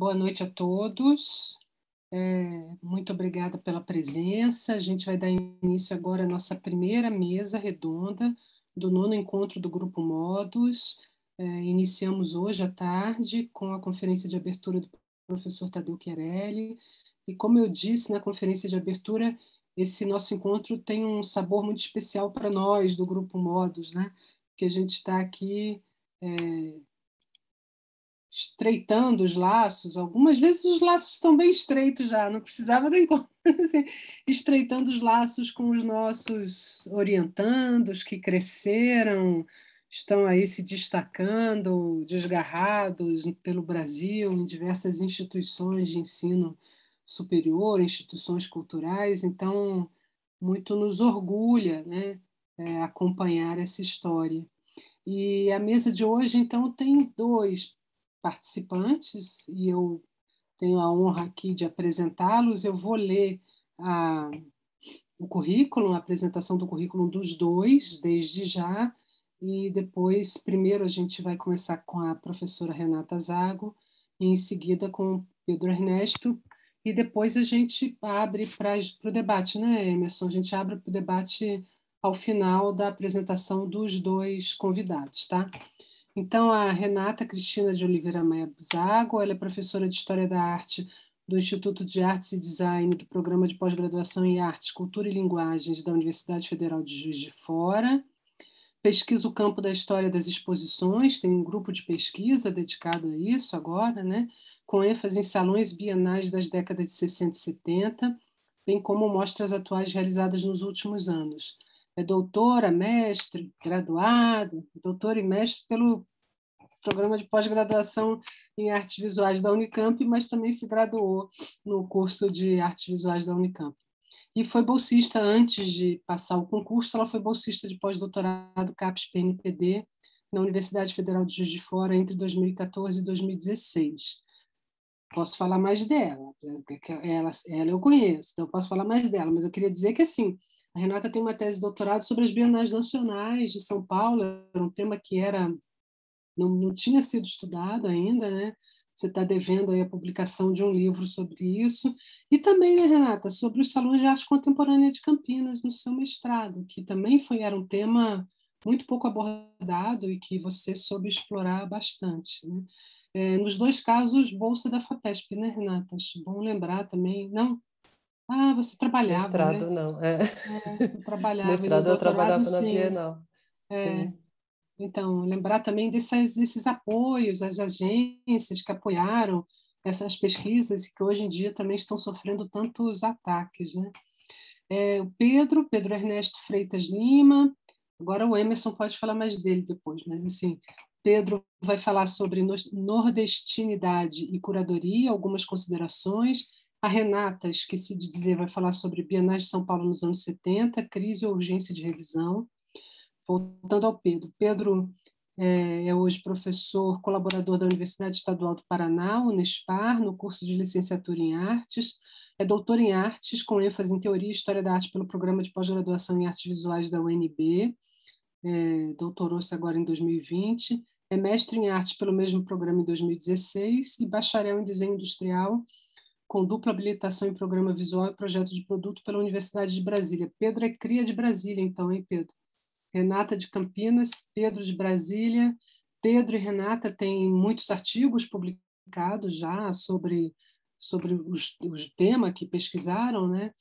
Boa noite a todos. Muito obrigada pela presença. A gente vai dar início agora à nossa primeira mesa redonda do nono encontro do Grupo Modus. Iniciamos hoje à tarde com a conferência de abertura do professor Tadeu Chiarelli. E como eu disse na conferência de abertura, esse nosso encontro tem um sabor muito especial para nós do Grupo Modus, né? Porque a gente está aqui estreitando os laços. Algumas vezes os laços estão bem estreitos já, não precisava do encontro. Assim, estreitando os laços com os nossos orientandos que cresceram, estão aí se destacando, desgarrados pelo Brasil, em diversas instituições de ensino superior, instituições culturais. Então, muito nos orgulha, né, acompanhar essa história. E a mesa de hoje, então, tem dois participantes, e eu tenho a honra aqui de apresentá-los. Eu vou ler o currículo, a apresentação do currículo dos dois, desde já, e depois, primeiro, a gente vai começar com a professora Renata Zago, e em seguida com o Pedro Ernesto, e depois a gente abre para o debate, né, Emerson? A gente abre para o debate ao final da apresentação dos dois convidados, tá? Então, a Renata Cristina de Oliveira Maia Zago, ela é professora de História da Arte do Instituto de Artes e Design do Programa de Pós-Graduação em Artes, Cultura e Linguagens da Universidade Federal de Juiz de Fora. Pesquisa o campo da história das exposições, tem um grupo de pesquisa dedicado a isso agora, né? Com ênfase em salões bienais das décadas de 60 e 70, bem como mostras atuais realizadas nos últimos anos. É doutora, mestre, graduada, doutora e mestre pelo Programa de Pós-Graduação em Artes Visuais da Unicamp, mas também se graduou no curso de Artes Visuais da Unicamp. E foi bolsista antes de passar o concurso, ela foi bolsista de pós-doutorado CAPES-PNPD na Universidade Federal de Juiz de Fora entre 2014 e 2016. Posso falar mais dela, ela eu conheço, então eu posso falar mais dela, mas eu queria dizer que, assim, a Renata tem uma tese de doutorado sobre as Bienais Nacionais de São Paulo, era um tema que não tinha sido estudado ainda, né? Você está devendo aí a publicação de um livro sobre isso. E também, né, Renata, sobre os salões de arte contemporânea de Campinas, no seu mestrado, que também era um tema muito pouco abordado e que você soube explorar bastante, né? Nos dois casos, bolsa da FAPESP, né, Renata? Acho bom lembrar também. Não? Ah, você trabalhava, né? Mestrado, não. Você trabalhava, e no Mestrado eu doutorado, trabalhava na sim. Bienal. É, Sim. então, lembrar também desses apoios, as agências que apoiaram essas pesquisas e que hoje em dia também estão sofrendo tantos ataques, né? O Pedro Ernesto Freitas Lima, agora o Emerson pode falar mais dele depois, mas assim, Pedro vai falar sobre nordestinidade e curadoria, algumas considerações. A Renata, esqueci de dizer, vai falar sobre Bienais de São Paulo nos anos 70, crise ou urgência de revisão. Voltando ao Pedro. Pedro é hoje professor colaborador da Universidade Estadual do Paraná, Unespar, no curso de licenciatura em artes. É doutor em artes, com ênfase em teoria e história da arte pelo programa de pós-graduação em artes visuais da UNB. Doutorou-se agora em 2020. É mestre em artes pelo mesmo programa em 2016 e bacharel em desenho industrial com dupla habilitação em programa visual e projeto de produto pela Universidade de Brasília. Pedro é cria de Brasília, então, hein, Pedro? Renata de Campinas, Pedro de Brasília. Pedro e Renata têm muitos artigos publicados já sobre os temas que pesquisaram, né?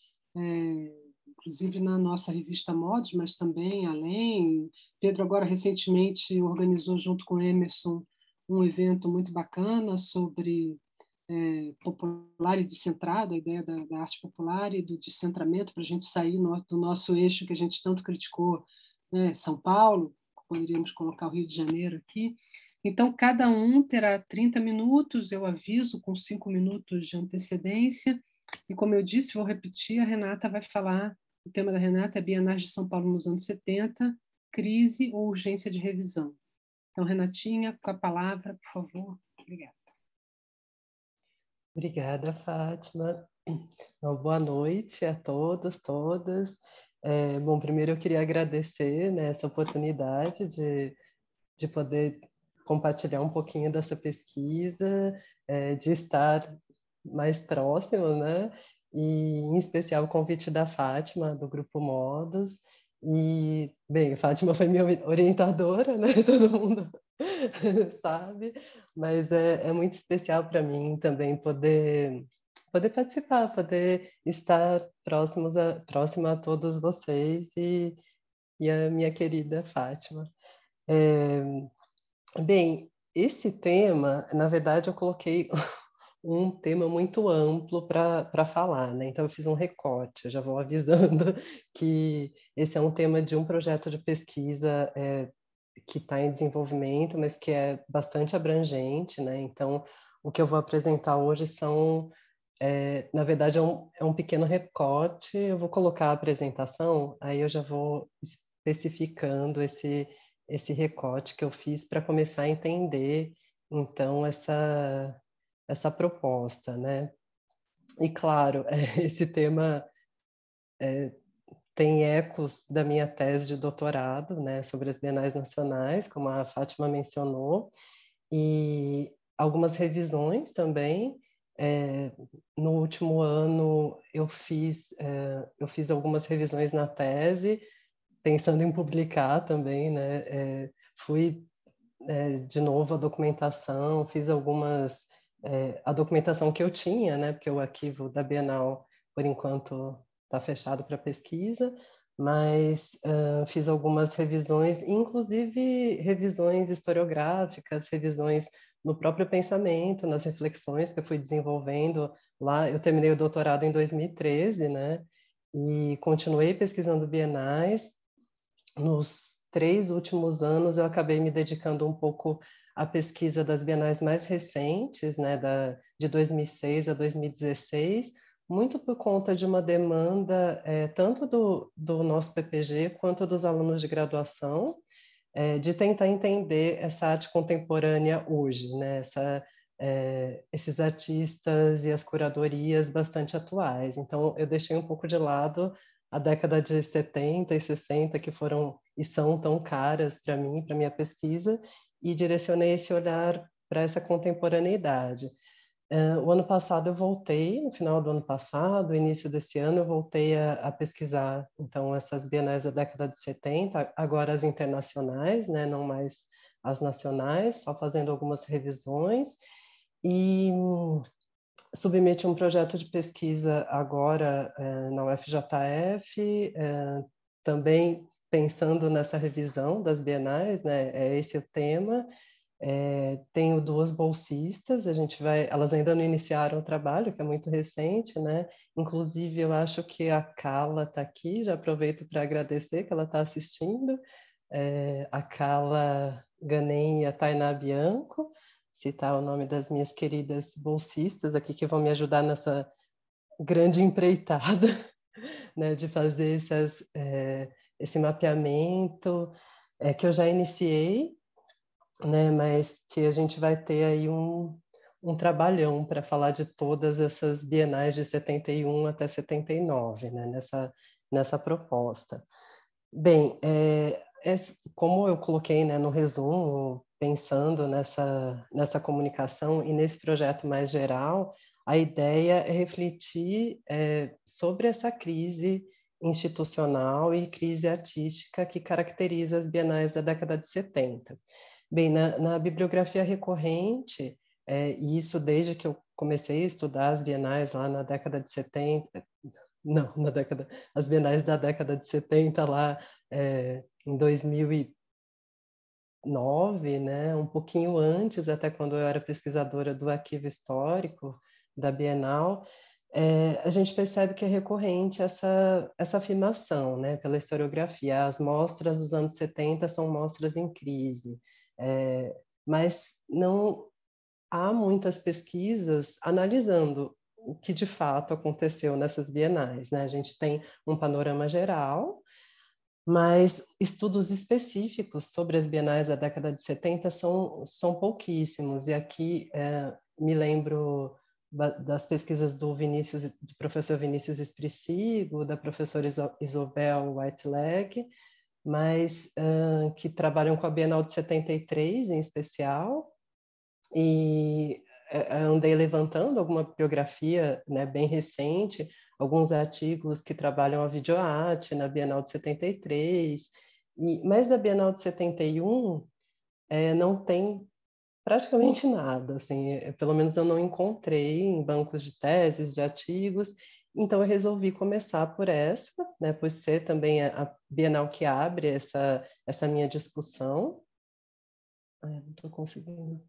Inclusive na nossa revista Modos, mas também além. Pedro agora recentemente organizou junto com Emerson um evento muito bacana sobre popular e descentrado, a ideia da arte popular e do descentramento, para a gente sair do nosso eixo que a gente tanto criticou, né? São Paulo, poderíamos colocar o Rio de Janeiro aqui. Então, cada um terá 30 minutos, eu aviso com 5 minutos de antecedência. E, como eu disse, vou repetir, a Renata vai falar, o tema da Renata é Bienais de São Paulo nos anos 70, crise ou urgência de revisão. Então, Renatinha, com a palavra, por favor. Obrigada. Obrigada, Fátima. Então, boa noite a todos, todas. Bom, primeiro eu queria agradecer, né, essa oportunidade de poder compartilhar um pouquinho dessa pesquisa, de estar mais próximo, né? E, em especial, o convite da Fátima, do Grupo Modos. E, bem, a Fátima foi minha orientadora, né? Todo mundo sabe, mas é muito especial para mim também poder participar, poder estar próxima a todos vocês e a minha querida Fátima. Bem, esse tema, na verdade, eu coloquei um tema muito amplo para falar, né? Então, eu fiz um recorte, eu já vou avisando que esse é um tema de um projeto de pesquisa que está em desenvolvimento, mas que é bastante abrangente, né? Então, o que eu vou apresentar hoje são, na verdade, é um pequeno recorte. Eu vou colocar a apresentação, aí eu já vou especificando esse recorte que eu fiz para começar a entender, então, essa proposta, né? E, claro, esse tema tem ecos da minha tese de doutorado, né, sobre as bienais nacionais, como a Fátima mencionou, e algumas revisões também. No último ano eu fiz algumas revisões na tese, pensando em publicar também, né? Fui de novo a documentação, fiz a documentação que eu tinha, né? Porque o arquivo da Bienal, por enquanto, está fechado para pesquisa, mas fiz algumas revisões, inclusive revisões historiográficas, revisões no próprio pensamento, nas reflexões que eu fui desenvolvendo lá. Eu terminei o doutorado em 2013, né? E continuei pesquisando bienais. Nos 3 últimos anos, eu acabei me dedicando um pouco à pesquisa das bienais mais recentes, né, de 2006 a 2016, muito por conta de uma demanda tanto do nosso PPG quanto dos alunos de graduação, de tentar entender essa arte contemporânea hoje, né, esses artistas e as curadorias bastante atuais. Então, eu deixei um pouco de lado a década de 70 e 60, que foram e são tão caras para mim, para minha pesquisa, e direcionei esse olhar para essa contemporaneidade. O ano passado eu voltei, no final do ano passado, início desse ano, eu voltei a pesquisar, então, essas bienais da década de 70, agora as internacionais, né, não mais as nacionais, só fazendo algumas revisões, e submeti um projeto de pesquisa agora na UFJF, também pensando nessa revisão das bienais, né, é esse o tema. Tenho 2 bolsistas, elas ainda não iniciaram o trabalho, que é muito recente, né? Inclusive, eu acho que a Carla está aqui, já aproveito para agradecer que ela está assistindo, a Carla Ganem e a Tainá Bianco, citar o nome das minhas queridas bolsistas aqui que vão me ajudar nessa grande empreitada, né, de fazer esse mapeamento que eu já iniciei, né, mas que a gente vai ter aí um trabalhão para falar de todas essas bienais de 71 até 79, né, nessa proposta. Bem, como eu coloquei, né, no resumo, pensando nessa comunicação e nesse projeto mais geral, a ideia é refletir sobre essa crise institucional e crise artística que caracteriza as bienais da década de 70. Bem, na bibliografia recorrente, e isso desde que eu comecei a estudar as bienais lá na década de 70, não, as bienais da década de 70 lá em 2009, né, um pouquinho antes, até quando eu era pesquisadora do arquivo histórico da Bienal, a gente percebe que é recorrente essa afirmação, né, pela historiografia. As mostras dos anos 70 são mostras em crise, mas não há muitas pesquisas analisando o que de fato aconteceu nessas bienais, né? A gente tem um panorama geral, mas estudos específicos sobre as bienais da década de 70 são pouquíssimos. E aqui me lembro das pesquisas do professor Vinícius Espricigo, da professora Isobel Whiteleg, mas que trabalham com a Bienal de 73, em especial, e andei levantando alguma biografia, né, bem recente, alguns artigos que trabalham a videoarte na Bienal de 73, mas da Bienal de 71 não tem praticamente nada, assim, pelo menos eu não encontrei em bancos de teses, de artigos, então eu resolvi começar por essa, né, por ser também a Bienal que abre essa minha discussão. Não estou conseguindo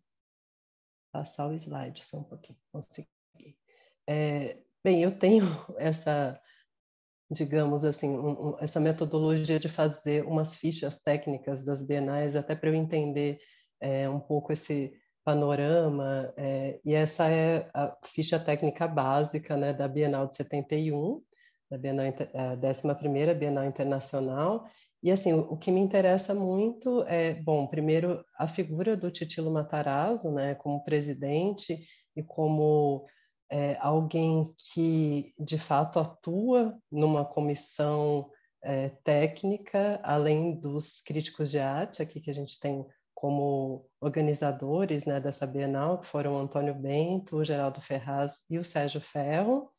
passar o slide só um pouquinho, consegui. Bem, eu tenho essa, digamos assim, essa metodologia de fazer umas fichas técnicas das bienais, até para eu entender um pouco esse panorama, e essa é a ficha técnica básica, né, da Bienal de 71, da Bienal, a 11ª Bienal Internacional, e assim, o que me interessa muito bom, primeiro, a figura do Titilo Matarazzo, né, como presidente e como alguém que, de fato, atua numa comissão técnica, além dos críticos de arte, aqui que a gente tem como organizadores, né, dessa Bienal, que foram o Antônio Bento, o Geraldo Ferraz e o Sérgio Ferro.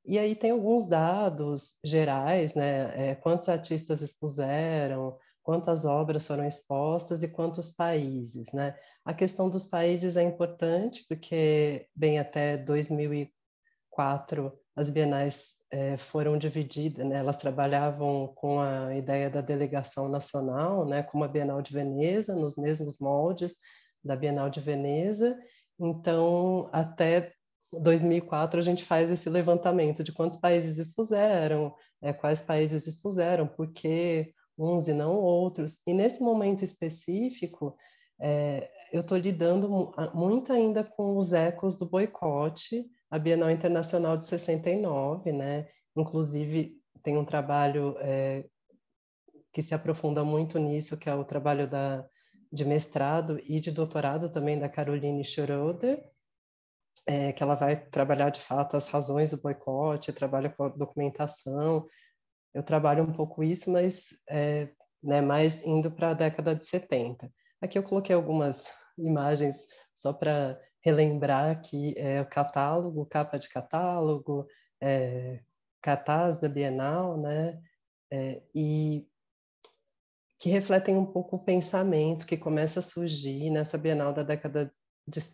E aí tem alguns dados gerais, né, quantos artistas expuseram, quantas obras foram expostas e quantos países, né? A questão dos países é importante porque, bem, até 2004 as bienais foram divididas, né? Elas trabalhavam com a ideia da delegação nacional, né? Como a Bienal de Veneza, nos mesmos moldes da Bienal de Veneza. Então, até 2004 a gente faz esse levantamento de quantos países expuseram, quais países expuseram, por que uns e não outros. E nesse momento específico, eu estou lidando muito ainda com os ecos do boicote à Bienal Internacional de 69, né? Inclusive, tem um trabalho que se aprofunda muito nisso, que é o trabalho de mestrado e de doutorado também da Caroline Schroeder, que ela vai trabalhar de fato as razões do boicote, trabalha com a documentação. Eu trabalho um pouco isso, mas né, mais indo para a década de 70. Aqui eu coloquei algumas imagens só para relembrar que o catálogo, capa de catálogo, cartaz da Bienal, né? E que refletem um pouco o pensamento que começa a surgir nessa Bienal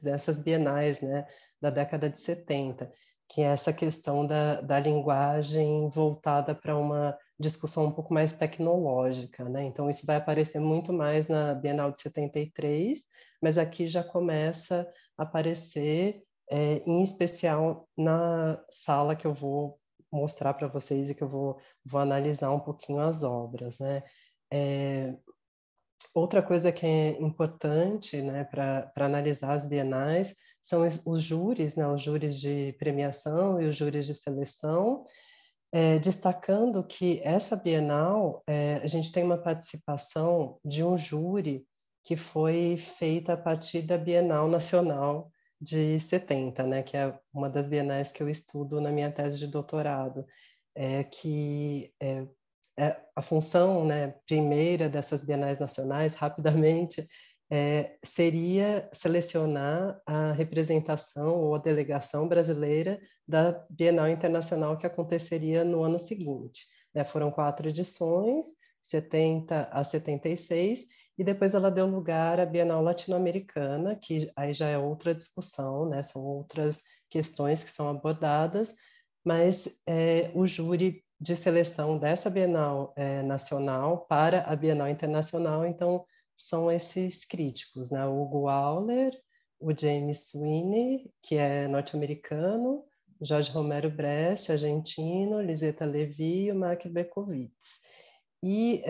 dessas bienais, né, da década de 70, que é essa questão da linguagem voltada para uma discussão um pouco mais tecnológica, né? Então isso vai aparecer muito mais na Bienal de 73, mas aqui já começa a aparecer, em especial na sala que eu vou mostrar para vocês e que eu vou analisar um pouquinho as obras, né? Outra coisa que é importante, né, para analisar as bienais são os júris, né, os júris de premiação e os júris de seleção, destacando que essa Bienal, a gente tem uma participação de um júri que foi feita a partir da Bienal Nacional de 70, né, que é uma das bienais que eu estudo na minha tese de doutorado, que a função, né, primeira dessas bienais nacionais, rapidamente, seria selecionar a representação ou a delegação brasileira da Bienal Internacional que aconteceria no ano seguinte. Né? Foram 4 edições, 70 a 76, e depois ela deu lugar à Bienal Latino-Americana, que aí já é outra discussão, né? São outras questões que são abordadas, mas o júri de seleção dessa Bienal nacional para a Bienal Internacional, então são esses críticos, né? O Hugo Auler, o James Sweeney, que é norte-americano, Jorge Romero Brest, argentino, Liseta Levi e o Mark Berkowitz. E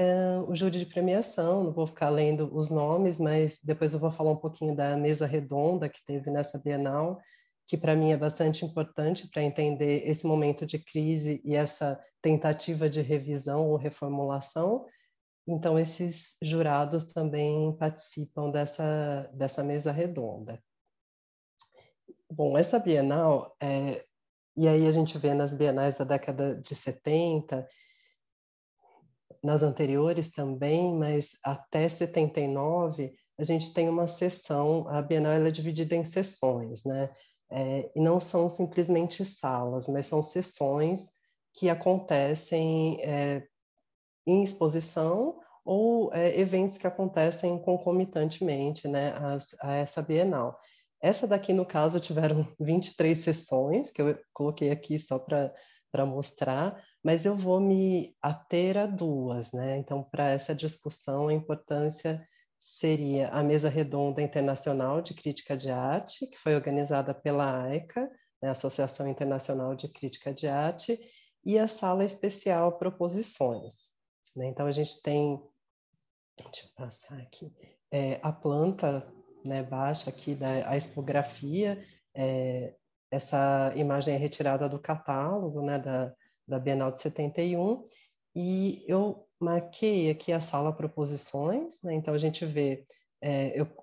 o júri de premiação, não vou ficar lendo os nomes, mas depois eu vou falar um pouquinho da mesa redonda que teve nessa Bienal, que para mim é bastante importante para entender esse momento de crise e essa tentativa de revisão ou reformulação. Então, esses jurados também participam dessa mesa redonda. Bom, essa Bienal, e aí a gente vê nas bienais da década de 70, nas anteriores também, mas até 79 a gente tem uma sessão, a Bienal ela é dividida em sessões, né? E não são simplesmente salas, mas são sessões que acontecem em exposição ou eventos que acontecem concomitantemente, né, a essa Bienal. Essa daqui, no caso, tiveram 23 sessões, que eu coloquei aqui só para mostrar, mas eu vou me ater a duas, né? Então, para essa discussão, a importância seria a Mesa Redonda Internacional de Crítica de Arte, que foi organizada pela AICA, né, Associação Internacional de Crítica de Arte, e a Sala Especial Proposições. Né? Então, a gente tem, deixa eu passar aqui, a planta, né, baixa aqui, a expografia, essa imagem é retirada do catálogo, né, da Bienal de 71, e eu marquei aqui a sala proposições, né, então a gente vê,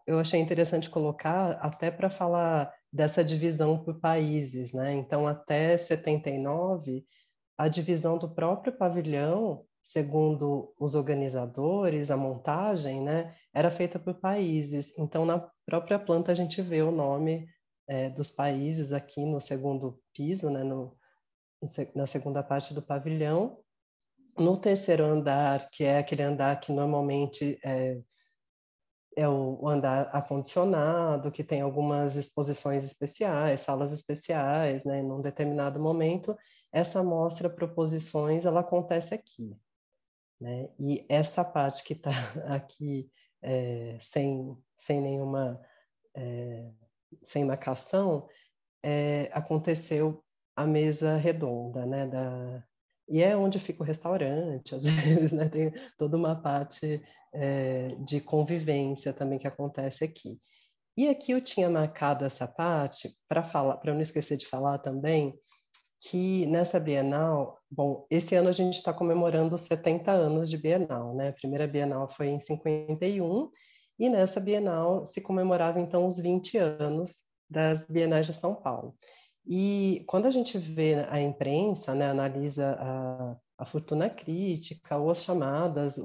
eu achei interessante colocar até para falar dessa divisão por países, né, então até 79, a divisão do próprio pavilhão, segundo os organizadores, a montagem, né, era feita por países. Então, na própria planta, a gente vê o nome dos países aqui no segundo piso, né, na segunda parte do pavilhão. No terceiro andar, que é aquele andar que normalmente é o andar acondicionado, que tem algumas exposições especiais, salas especiais, né? Num determinado momento, essa mostra proposições, ela acontece aqui, né? E essa parte que está aqui sem nenhuma sem marcação, aconteceu a mesa redonda, né? E é onde fica o restaurante, às vezes, né? Tem toda uma parte de convivência também que acontece aqui. E aqui eu tinha marcado essa parte para falar, para eu não esquecer de falar também, que nessa Bienal, bom, esse ano a gente está comemorando os 70 anos de Bienal, né? A primeira Bienal foi em 51, e nessa Bienal se comemorava então os 20 anos das Bienais de São Paulo. E quando a gente vê a imprensa, né, analisa a fortuna crítica, ou as chamadas,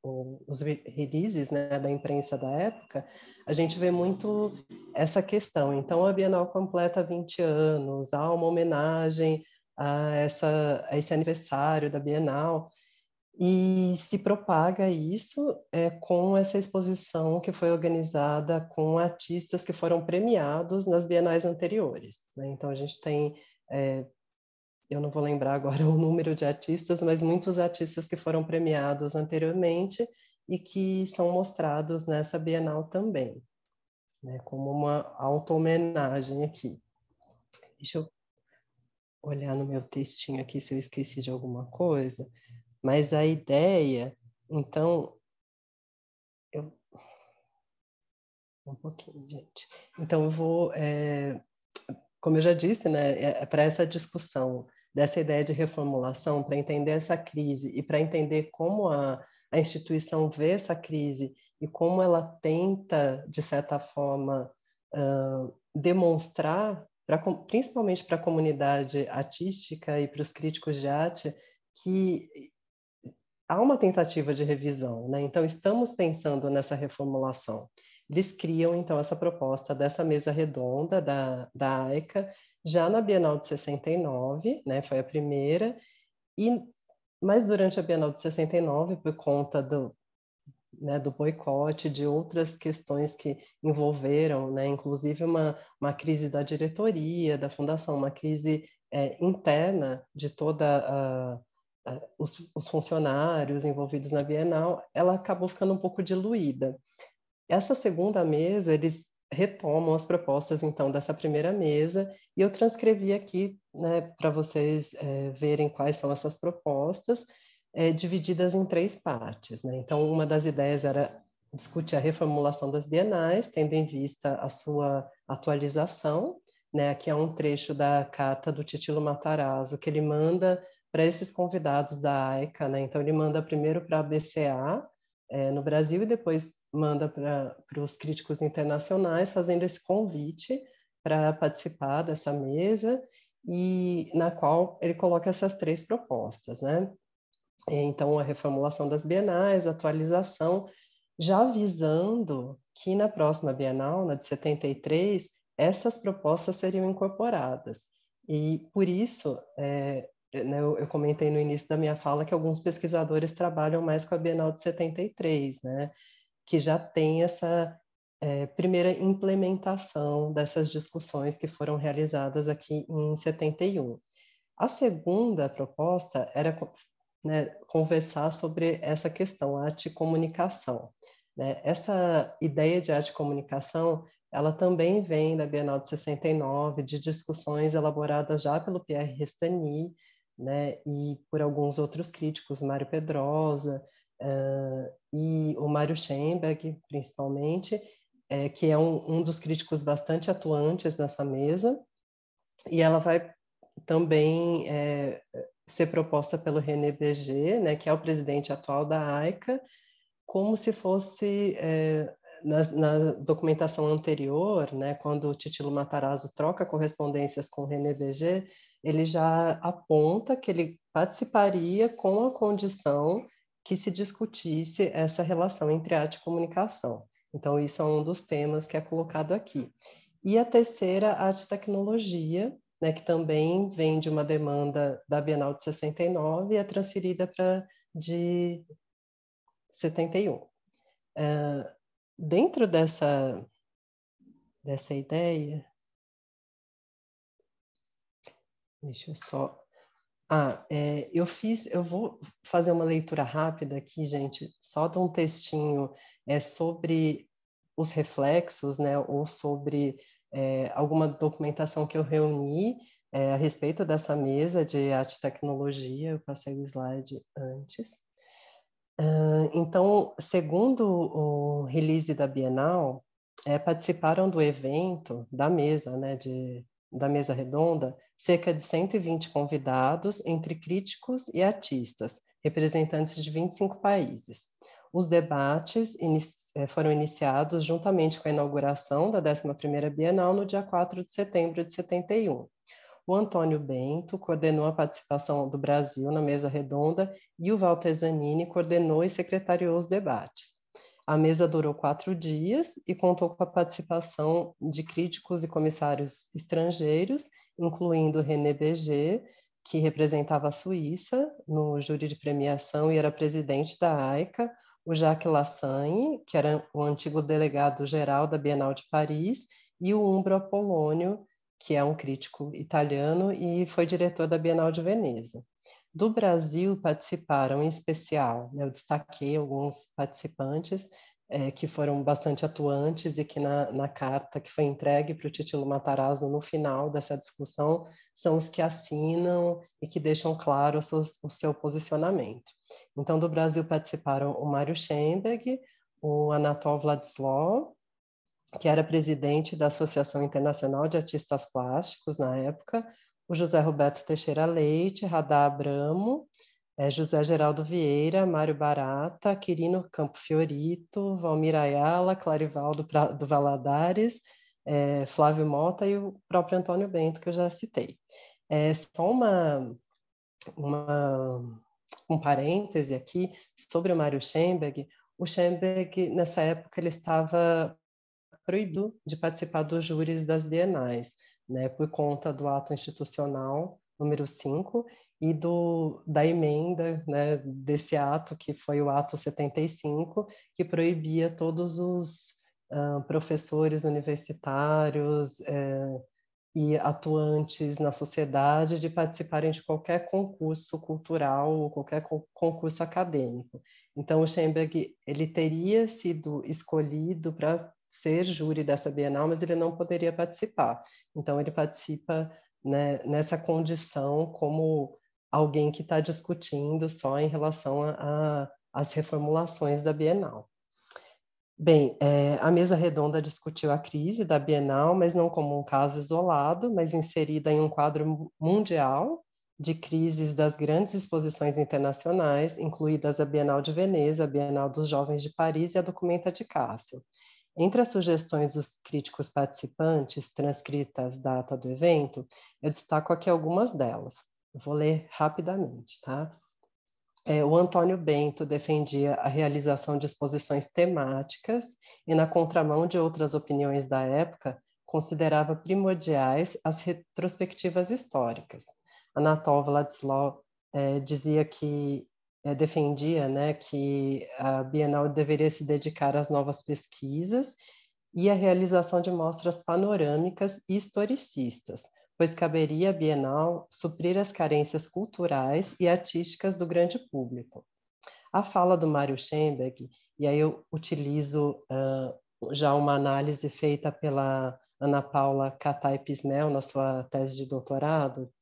os releases, né, da imprensa da época, a gente vê muito essa questão. Então, a Bienal completa 20 anos, há uma homenagem a esse aniversário da Bienal, e se propaga isso com essa exposição que foi organizada com artistas que foram premiados nas bienais anteriores, né? Então, a gente tem, eu não vou lembrar agora o número de artistas, mas muitos artistas que foram premiados anteriormente e que são mostrados nessa Bienal também, né? Como uma auto-homenagem aqui. Deixa eu olhar no meu textinho aqui se eu esqueci de alguma coisa. Mas a ideia, então, um pouquinho, gente. Então, eu vou, como eu já disse, né, para essa discussão dessa ideia de reformulação, para entender essa crise e para entender como a instituição vê essa crise e como ela tenta, de certa forma, demonstrar, principalmente para a comunidade artística e para os críticos de arte, que há uma tentativa de revisão, né? Então, estamos pensando nessa reformulação. Eles criam, então, essa proposta dessa mesa redonda da AICA, já na Bienal de 69, né? Foi a primeira, mas durante a Bienal de 69, por conta do boicote, de outras questões que envolveram, né? Inclusive uma crise da diretoria, da fundação, uma crise interna de toda os funcionários envolvidos na Bienal, ela acabou ficando um pouco diluída. Essa segunda mesa, eles retomam as propostas, então, dessa primeira mesa, e eu transcrevi aqui, né, para vocês verem quais são essas propostas, divididas em três partes, né? Então, uma das ideias era discutir a reformulação das bienais, tendo em vista a sua atualização, né? Aqui é um trecho da carta do Titilo Matarazzo, que ele manda para esses convidados da AICA, né? Então, ele manda primeiro para a BCA, no Brasil, e depois manda para os críticos internacionais, fazendo esse convite para participar dessa mesa, e na qual ele coloca essas três propostas, né? Então, a reformulação das bienais, atualização, já visando que na próxima Bienal, na de 73, essas propostas seriam incorporadas. E, por isso, né, eu comentei no início da minha fala que alguns pesquisadores trabalham mais com a Bienal de 73, né, que já tem essa primeira implementação dessas discussões que foram realizadas aqui em 71. A segunda proposta era, né, conversar sobre essa questão, arte e comunicação. Né? Essa ideia de arte e comunicação, ela também vem da Bienal de 69, de discussões elaboradas já pelo Pierre Restany, né, e por alguns outros críticos, Mário Pedrosa, e o Mário Schemberg, principalmente, que é um dos críticos bastante atuantes nessa mesa, e ela vai também ser proposta pelo René Berger, né, que é o presidente atual da AICA, como se fosse, na documentação anterior, né, quando o Titilo Matarazzo troca correspondências com o René Berger, ele já aponta que ele participaria com a condição que se discutisse essa relação entre arte e comunicação. Então, isso é um dos temas que é colocado aqui. E a terceira, arte e tecnologia, né, que também vem de uma demanda da Bienal de 69 e é transferida para de 71. Dentro dessa ideia, deixa eu só... eu vou fazer uma leitura rápida aqui, gente, só de um textinho sobre os reflexos, né, ou sobre alguma documentação que eu reuni a respeito dessa mesa de arte e tecnologia. Eu passei o slide antes. Então, segundo o release da Bienal, participaram do evento, da mesa, né, da mesa redonda, cerca de 120 convidados, entre críticos e artistas, representantes de 25 países. Os debates foram iniciados juntamente com a inauguração da 11ª Bienal no dia 4 de setembro de 71. O Antônio Bento coordenou a participação do Brasil na mesa redonda e o Walter Zanini coordenou e secretariou os debates. A mesa durou 4 dias e contou com a participação de críticos e comissários estrangeiros, incluindo René Berger, que representava a Suíça no júri de premiação e era presidente da AICA, o Jacques Lassagne, que era o antigo delegado-geral da Bienal de Paris, e o Umbro Apolônio, que é um crítico italiano e foi diretor da Bienal de Veneza. Do Brasil participaram, em especial, né, eu destaquei alguns participantes que foram bastante atuantes e que na carta que foi entregue para o Titilo Matarazzo no final dessa discussão são os que assinam e que deixam claro o seu posicionamento. Então, do Brasil participaram o Mário Schemberg, o Anatol Vladislav, que era presidente da Associação Internacional de Artistas Plásticos na época, o José Roberto Teixeira Leite, Radá Abramo, José Geraldo Vieira, Mário Barata, Quirino Campo Fiorito, Valmir Ayala, Clarivaldo do Valadares, Flávio Mota e o próprio Antônio Bento, que eu já citei. Só um parêntese aqui sobre o Mário Schemberg. O Schemberg, nessa época, ele estava proibido de participar dos júris das bienais, né, por conta do ato institucional número 5 e da emenda, né, desse ato, que foi o ato 75, que proibia todos os professores universitários e atuantes na sociedade de participarem de qualquer concurso cultural ou qualquer concurso acadêmico. Então, o Schemberg, ele teria sido escolhido para ser júri dessa Bienal, mas ele não poderia participar. Então, ele participa, né, nessa condição como alguém que está discutindo só em relação às reformulações da Bienal. Bem, a mesa redonda discutiu a crise da Bienal, mas não como um caso isolado, mas inserida em um quadro mundial de crises das grandes exposições internacionais, incluídas a Bienal de Veneza, a Bienal dos Jovens de Paris e a Documenta de Cássio. Entre as sugestões dos críticos participantes, transcritas da ata do evento, eu destaco aqui algumas delas. Eu vou ler rapidamente, tá? O Antônio Bento defendia a realização de exposições temáticas e, na contramão de outras opiniões da época, considerava primordiais as retrospectivas históricas. Anatol Władysław dizia que defendia, né, que a Bienal deveria se dedicar às novas pesquisas e à realização de mostras panorâmicas e historicistas, pois caberia à Bienal suprir as carências culturais e artísticas do grande público. A fala do Mário Schemberg, e aí eu utilizo já uma análise feita pela Ana Paula Catay Pismel na sua tese de doutorado,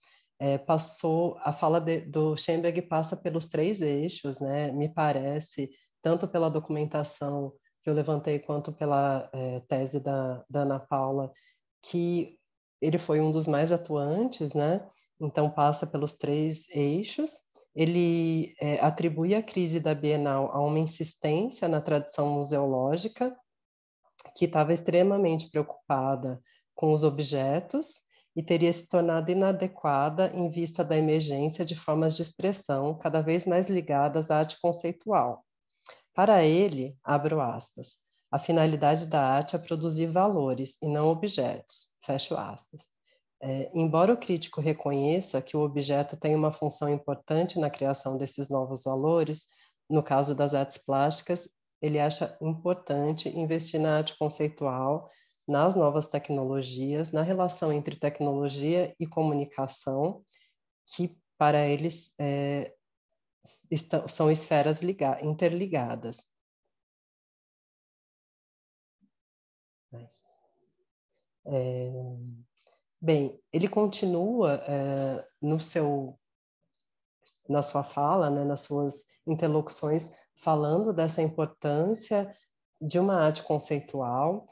a fala do Schemberg passa pelos 3 eixos, né? Me parece, tanto pela documentação que eu levantei, quanto pela tese da Ana Paula, que ele foi um dos mais atuantes, né? Então passa pelos 3 eixos. Ele atribui a crise da Bienal a uma insistência na tradição museológica, que estava extremamente preocupada com os objetos e teria se tornado inadequada em vista da emergência de formas de expressão cada vez mais ligadas à arte conceitual. Para ele, abro aspas, a finalidade da arte é produzir valores e não objetos, fecho aspas. Embora o crítico reconheça que o objeto tem uma função importante na criação desses novos valores, no caso das artes plásticas, ele acha importante investir na arte conceitual, nas novas tecnologias, na relação entre tecnologia e comunicação, que para eles são esferas interligadas. Bem, ele continua na sua fala, né, nas suas interlocuções, falando dessa importância de uma arte conceitual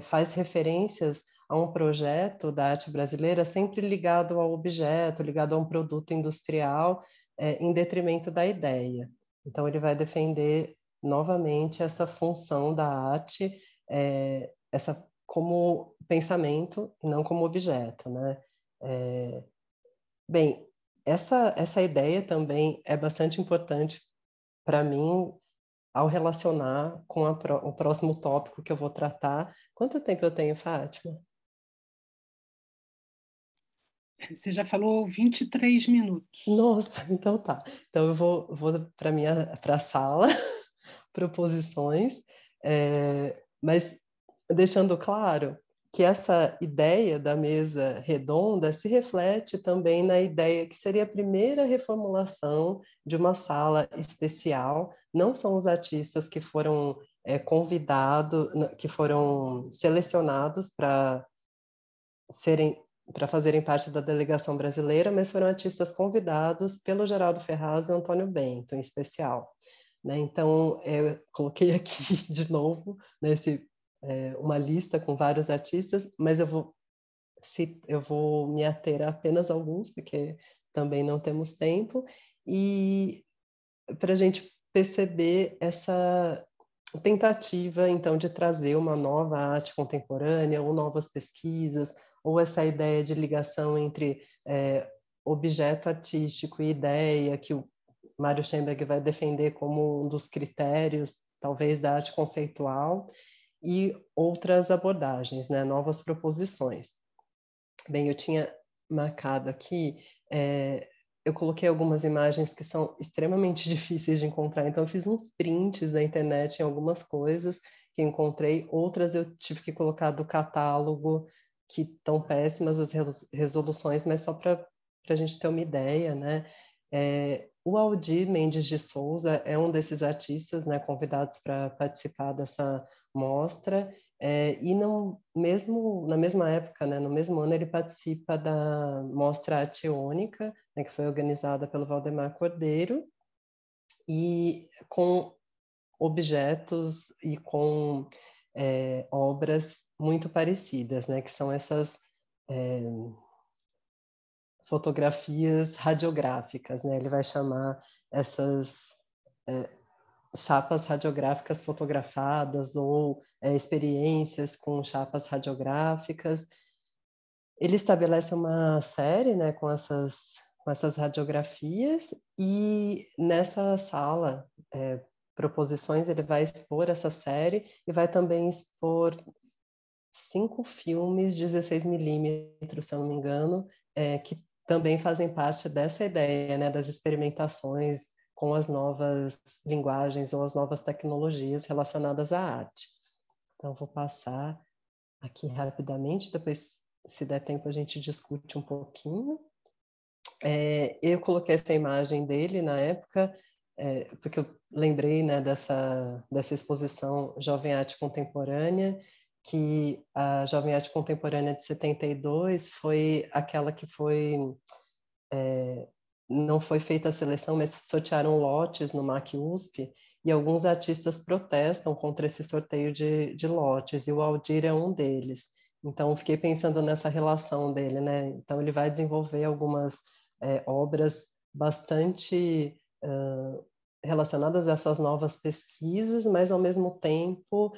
faz referências a um projeto da arte brasileira sempre ligado ao objeto, ligado a um produto industrial, em detrimento da ideia. Então, ele vai defender novamente essa função da arte, essa como pensamento e não como objeto, né? Bem, essa ideia também é bastante importante para mim ao relacionar com o próximo tópico que eu vou tratar. Quanto tempo eu tenho, Fátima? Você já falou 23 minutos. Nossa, então tá. Então eu vou para a sala, proposições, mas deixando claro que essa ideia da mesa redonda se reflete também na ideia que seria a primeira reformulação de uma sala especial. Não são os artistas que foram convidados, que foram selecionados para fazerem parte da delegação brasileira, mas foram artistas convidados pelo Geraldo Ferraz e Antônio Bento, em especial. Né? Então, eu coloquei aqui de novo uma lista com vários artistas, mas eu vou me ater a apenas alguns, porque também não temos tempo, e para a gente perceber essa tentativa, então, de trazer uma nova arte contemporânea, ou novas pesquisas, ou essa ideia de ligação entre objeto artístico e ideia, que o Mário Schemberg vai defender como um dos critérios, talvez, da arte conceitual, e outras abordagens, né, novas proposições. Bem, eu tinha marcado aqui, eu coloquei algumas imagens que são extremamente difíceis de encontrar, então eu fiz uns prints da internet em algumas coisas que encontrei, outras eu tive que colocar do catálogo, que estão péssimas as resoluções, mas só para a gente ter uma ideia, né? O Aldir Mendes de Souza é um desses artistas, né, convidados para participar dessa mostra, e na mesma época, né, no mesmo ano, ele participa da Mostra Arte Única, né, que foi organizada pelo Valdemar Cordeiro, e com objetos e com obras muito parecidas, né, que são essas fotografias radiográficas, né? Ele vai chamar essas chapas radiográficas fotografadas ou experiências com chapas radiográficas. Ele estabelece uma série, né, com essas com essas radiografias, e nessa sala, Proposições, ele vai expor essa série e vai também expor 5 filmes 16mm, se eu não me engano, que também fazem parte dessa ideia, né, das experimentações com as novas linguagens ou as novas tecnologias relacionadas à arte. Então, vou passar aqui rapidamente, depois, se der tempo, a gente discute um pouquinho. Eu coloquei essa imagem dele na época, porque eu lembrei, né, dessa exposição Jovem Arte Contemporânea, que a Jovem Arte Contemporânea de 72 foi aquela que não foi feita a seleção, mas sortearam lotes no MAC USP, e alguns artistas protestam contra esse sorteio de lotes, e o Aldir é um deles. Então, fiquei pensando nessa relação dele, né? Então, ele vai desenvolver algumas obras bastante relacionadas a essas novas pesquisas, mas, ao mesmo tempo,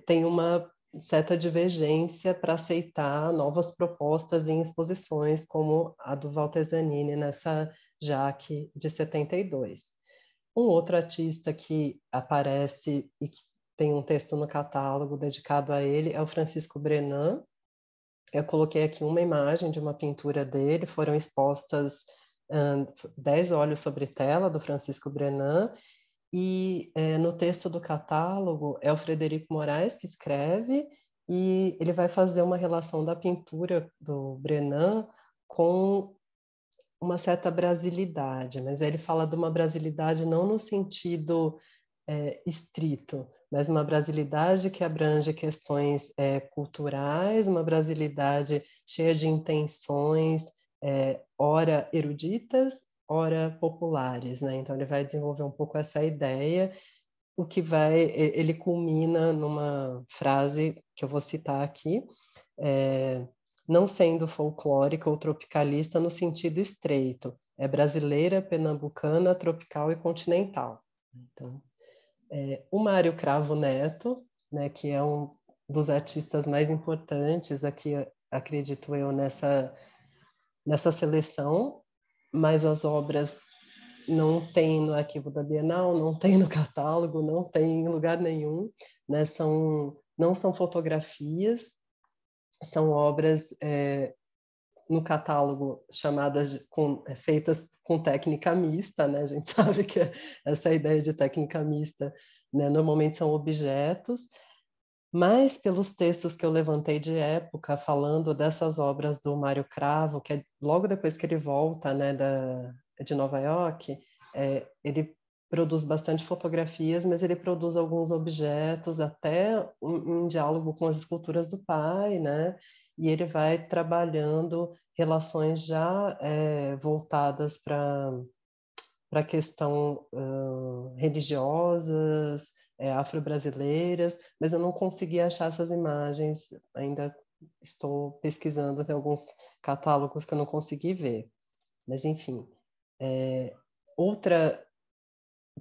tem uma certa divergência para aceitar novas propostas em exposições, como a do Walter Zanini nessa Jaque de 72. Um outro artista que aparece e que tem um texto no catálogo dedicado a ele é o Francisco Brenan. Eu coloquei aqui uma imagem de uma pintura dele, foram expostas 10 óleos sobre tela do Francisco Brenan, e no texto do catálogo é o Frederico Moraes que escreve, e ele vai fazer uma relação da pintura do Brenan com uma certa brasilidade, mas ele fala de uma brasilidade não no sentido estrito, mas uma brasilidade que abrange questões culturais, uma brasilidade cheia de intenções, ora eruditas, ora populares, né? Então ele vai desenvolver um pouco essa ideia, o que ele culmina numa frase que eu vou citar aqui, não sendo folclórica ou tropicalista no sentido estreito, é brasileira, pernambucana, tropical e continental. Então, o Mário Cravo Neto, né, que é um dos artistas mais importantes aqui, acredito eu, nessa seleção, mas as obras não tem no arquivo da Bienal, não tem no catálogo, não tem em lugar nenhum, né? Não são fotografias, são obras no catálogo feitas com técnica mista, né? A gente sabe que essa ideia de técnica mista, né, normalmente são objetos, mas pelos textos que eu levantei de época, falando dessas obras do Mário Cravo, que é logo depois que ele volta, né, de Nova York, ele produz bastante fotografias, mas ele produz alguns objetos, até em diálogo com as esculturas do pai, né? E ele vai trabalhando relações já voltadas para a questão religiosas, afro-brasileiras, mas eu não consegui achar essas imagens, ainda estou pesquisando, tem alguns catálogos que eu não consegui ver. Mas, enfim, outra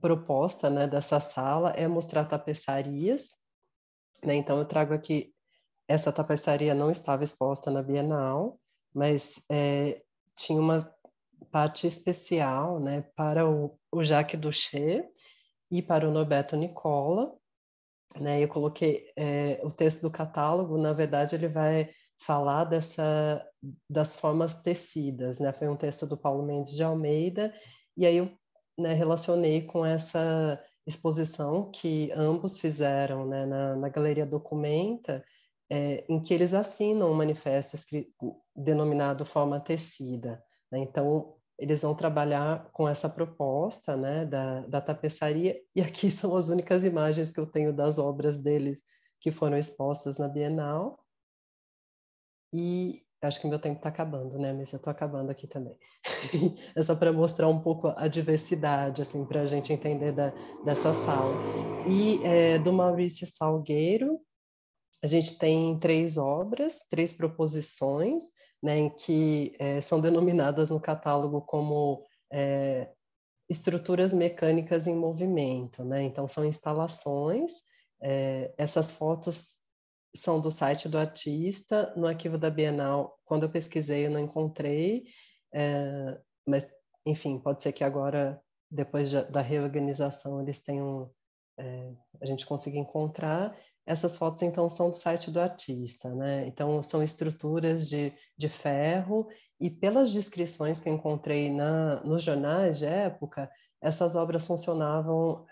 proposta, né, dessa sala é mostrar tapeçarias, né? Então, eu trago aqui, essa tapeçaria não estava exposta na Bienal, mas tinha uma parte especial, né, para o Jacques Duché e para o Norberto Nicola, né? Eu coloquei o texto do catálogo, na verdade, ele vai falar das formas tecidas, né? Foi um texto do Paulo Mendes de Almeida, e aí eu, né, relacionei com essa exposição que ambos fizeram, né, na Galeria Documenta, em que eles assinam um manifesto denominado Forma Tecida, né? Então, eles vão trabalhar com essa proposta, né, da tapeçaria, e aqui são as únicas imagens que eu tenho das obras deles que foram expostas na Bienal, e acho que meu tempo está acabando, né, mas eu estou acabando aqui também. É só para mostrar um pouco a diversidade, assim, para a gente entender dessa sala. E do Maurício Salgueiro, a gente tem 3 obras, 3 proposições, né, em que são denominadas no catálogo como estruturas mecânicas em movimento, né? Então, são instalações. Essas fotos são do site do artista. No arquivo da Bienal, quando eu pesquisei, eu não encontrei. mas, enfim, pode ser que agora, depois da reorganização, eles tenham, a gente consiga encontrar. Essas fotos, então, são do site do artista, né? Então, são estruturas de ferro, e pelas descrições que eu encontrei nos jornais de época, essas obras funcionavam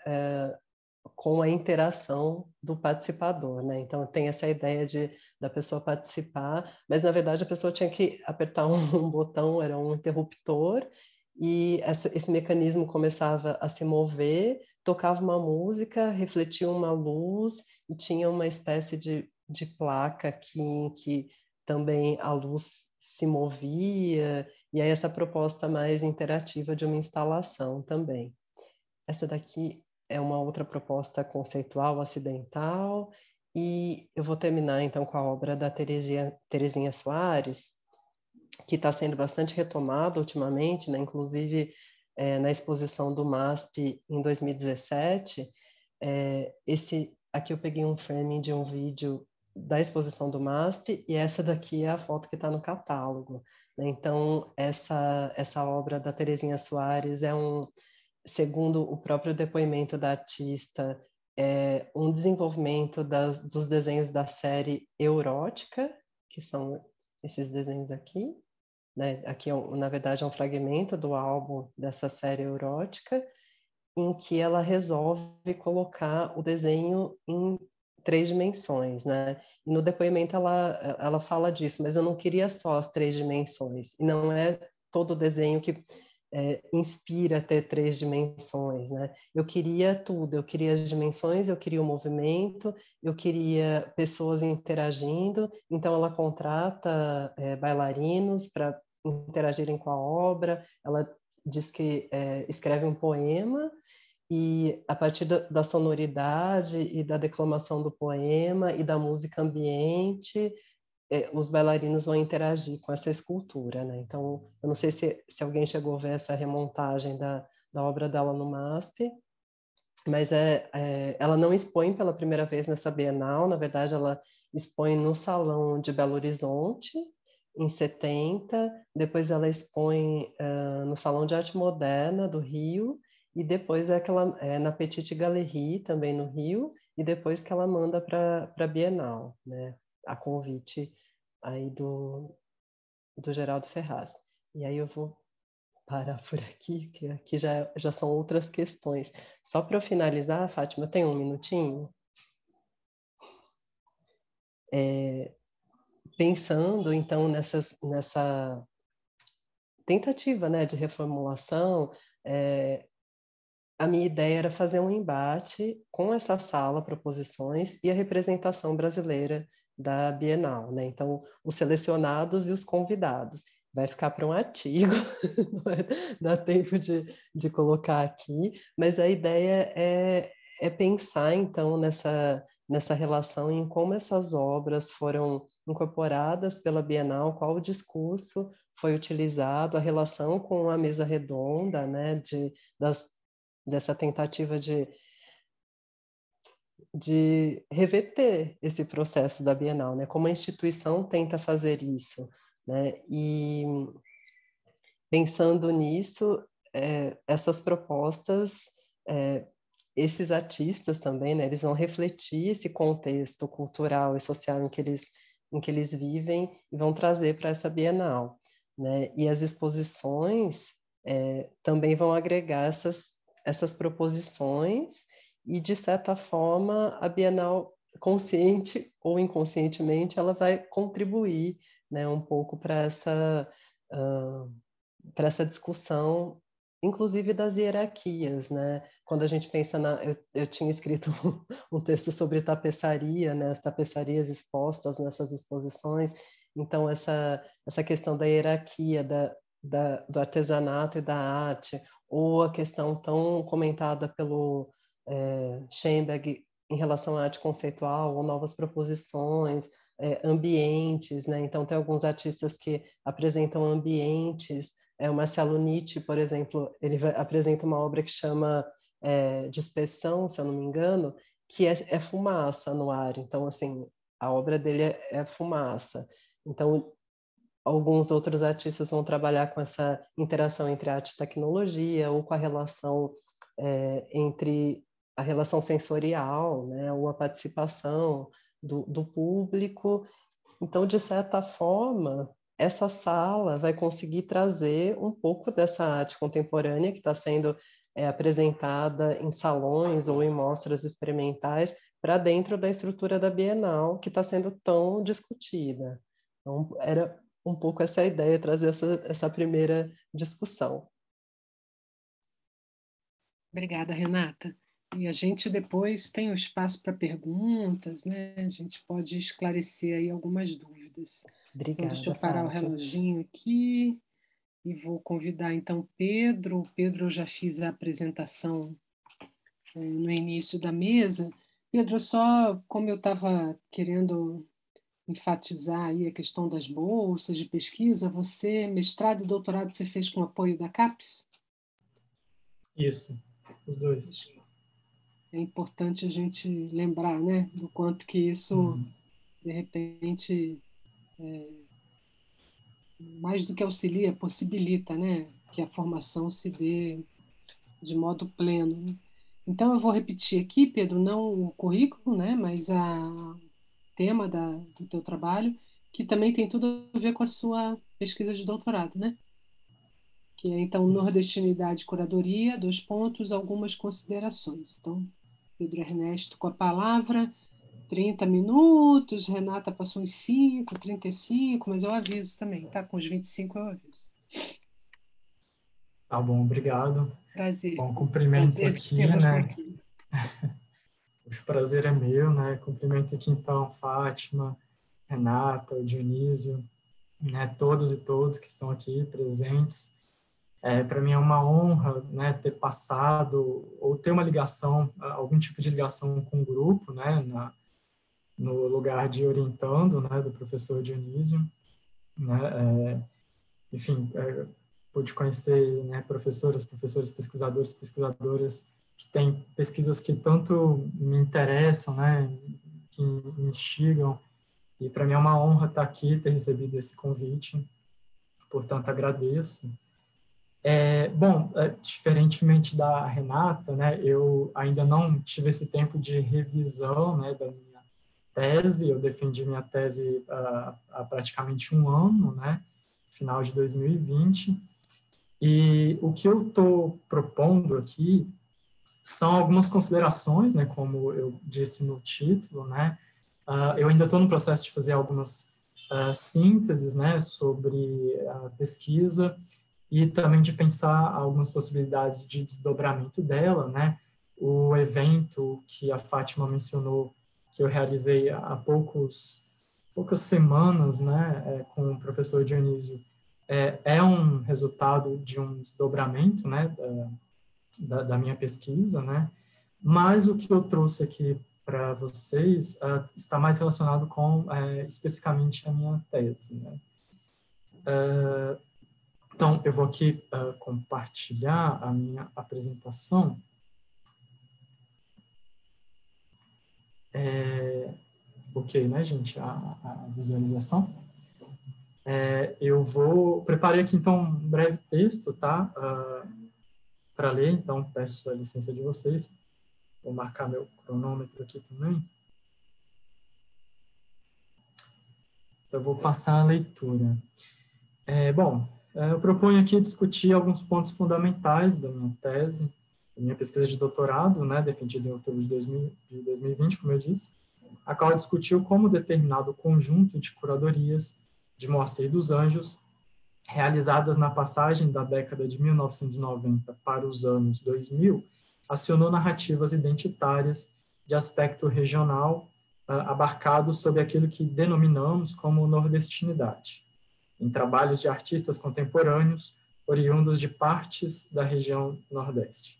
com a interação do participador, né? Então tem essa ideia da pessoa participar, mas na verdade a pessoa tinha que apertar um botão, era um interruptor, e esse mecanismo começava a se mover, tocava uma música, refletia uma luz e tinha uma espécie de placa aqui em que também a luz se movia, e aí essa proposta mais interativa de uma instalação também. Essa daqui é uma outra proposta conceitual acidental, e eu vou terminar então com a obra da Terezinha Soares, que está sendo bastante retomada ultimamente, né? Inclusive na exposição do MASP em 2017. Esse aqui eu peguei um frame de um vídeo da exposição do MASP, e essa daqui é a foto que está no catálogo, né? Então essa obra da Terezinha Soares segundo o próprio depoimento da artista, um desenvolvimento dos desenhos da série Eurótica, que são esses desenhos aqui, né? Aqui, na verdade, é um fragmento do álbum dessa série Eurótica, em que ela resolve colocar o desenho em 3 dimensões, né? E no depoimento ela fala disso, mas eu não queria só as 3 dimensões, e não é todo desenho que inspira ter 3 dimensões, né? Eu queria tudo, eu queria as dimensões, eu queria o movimento, eu queria pessoas interagindo, então ela contrata bailarinos para interagirem com a obra, ela diz que escreve um poema, e a partir da sonoridade e da declamação do poema e da música ambiente, os bailarinos vão interagir com essa escultura, né? Então, eu não sei se alguém chegou a ver essa remontagem da obra dela no MASP, mas ela não expõe pela primeira vez nessa Bienal, na verdade ela expõe no Salão de Belo Horizonte, em 70, depois ela expõe no Salão de Arte Moderna do Rio, e depois na Petite Galerie, também no Rio, e depois que ela manda para a Bienal, né, a convite aí do Geraldo Ferraz. E aí eu vou parar por aqui, que aqui já são outras questões. Só para eu finalizar, Fátima, tem um minutinho? Pensando, então, nessa tentativa, né, de reformulação, a minha ideia era fazer um embate com essa sala Proposições e a representação brasileira da Bienal, né? Então, os selecionados e os convidados. Vai ficar para um artigo, não dá tempo de colocar aqui, mas a ideia é pensar, então, nessa relação, em como essas obras foram incorporadas pela Bienal, qual o discurso foi utilizado, a relação com a mesa redonda, né, dessa tentativa de reverter esse processo da Bienal, né? Como a instituição tenta fazer isso, né? E pensando nisso, essas propostas, esses artistas também, né? Eles vão refletir esse contexto cultural e social em que eles vivem, e vão trazer para essa Bienal, né? E as exposições também vão agregar essas proposições, e, de certa forma, a Bienal, consciente ou inconscientemente, ela vai contribuir, né, um pouco para essa discussão, inclusive das hierarquias, né? Quando a gente pensa eu tinha escrito um texto sobre tapeçaria, né? As tapeçarias expostas nessas exposições. Então essa questão da hierarquia do artesanato e da arte, ou a questão tão comentada pelo Schoenberg em relação à arte conceitual ou novas proposições, ambientes, né? Então tem alguns artistas que apresentam ambientes. O Marcelo Nietzsche, por exemplo, ele apresenta uma obra que chama Dispersão, se eu não me engano, que é fumaça no ar. Então, assim, a obra dele é fumaça. Então, alguns outros artistas vão trabalhar com essa interação entre arte e tecnologia, ou com a relação entre a relação sensorial, né, ou a participação do público. Então, de certa forma, essa sala vai conseguir trazer um pouco dessa arte contemporânea que está sendo apresentada em salões ou em mostras experimentais para dentro da estrutura da Bienal, que está sendo tão discutida. Então, era um pouco essa ideia, trazer essa primeira discussão. Obrigada, Renata. E a gente depois tem o espaço para perguntas, né? A gente pode esclarecer aí algumas dúvidas. Então, deixa Obrigada, eu parar o Fátima. reloginho aqui e vou convidar então Pedro. O Pedro, eu já fiz a apresentação no início da mesa. Pedro, só como eu estava querendo enfatizar aí a questão das bolsas de pesquisa, você, mestrado e doutorado, você fez com apoio da CAPES? Isso, os dois. É importante a gente lembrar, né, do quanto que isso, de repente, mais do que auxilia, possibilita, né, que a formação se dê de modo pleno, né? Então, eu vou repetir aqui, Pedro, não o currículo, né, mas o tema do teu trabalho, que também tem tudo a ver com a sua pesquisa de doutorado, né? Que é, então, nordestinidade e curadoria, 2 pontos, algumas considerações. Então, Pedro Ernesto com a palavra, 30 minutos, Renata passou uns 5, 35, mas eu aviso também, tá? Com os 25 eu aviso. Tá bom, obrigado. Prazer. Bom, cumprimento Prazer de aqui, ter você né? aqui. O prazer é meu, né? Cumprimento aqui, então, Fátima, Renata, o Dionísio, né? Todos e todos que estão aqui presentes. Para mim é uma honra, né? Ter passado ou ter uma ligação, algum tipo de ligação com o grupo, né? No lugar de orientando, né? Do professor Dionísio, né? Enfim, pude conhecer, né, professores, pesquisadores, pesquisadoras que têm pesquisas que tanto me interessam, né, que me instigam, e para mim é uma honra estar aqui, ter recebido esse convite, portanto agradeço. Bom, diferentemente da Renata, né, eu ainda não tive esse tempo de revisão, né, da minha tese. Eu defendi minha tese há praticamente um ano, né, final de 2020. E o que eu estou propondo aqui são algumas considerações, né, como eu disse no título, né. Eu ainda estou no processo de fazer algumas sínteses, né, sobre a pesquisa, e também de pensar algumas possibilidades de desdobramento dela, né. O evento que a Fátima mencionou, que eu realizei há poucas semanas, né, com o professor Dionísio, é um resultado de um desdobramento, né, da minha pesquisa, né, mas o que eu trouxe aqui para vocês está mais relacionado com, especificamente, a minha tese, né. Então, eu vou aqui compartilhar a minha apresentação. Ok, né, gente, a visualização. Eu preparei aqui, então, um breve texto, tá, para ler, então peço a licença de vocês. Vou marcar meu cronômetro aqui também. Então, eu vou passar a leitura. Bom, eu proponho aqui discutir alguns pontos fundamentais da minha tese, da minha pesquisa de doutorado, né, defendida em outubro de 2020, como eu disse, a qual discutiu como determinado conjunto de curadorias de Moacir dos Anjos, realizadas na passagem da década de 1990 para os anos 2000, acionou narrativas identitárias de aspecto regional, abarcados sob aquilo que denominamos como nordestinidade, em trabalhos de artistas contemporâneos oriundos de partes da região Nordeste.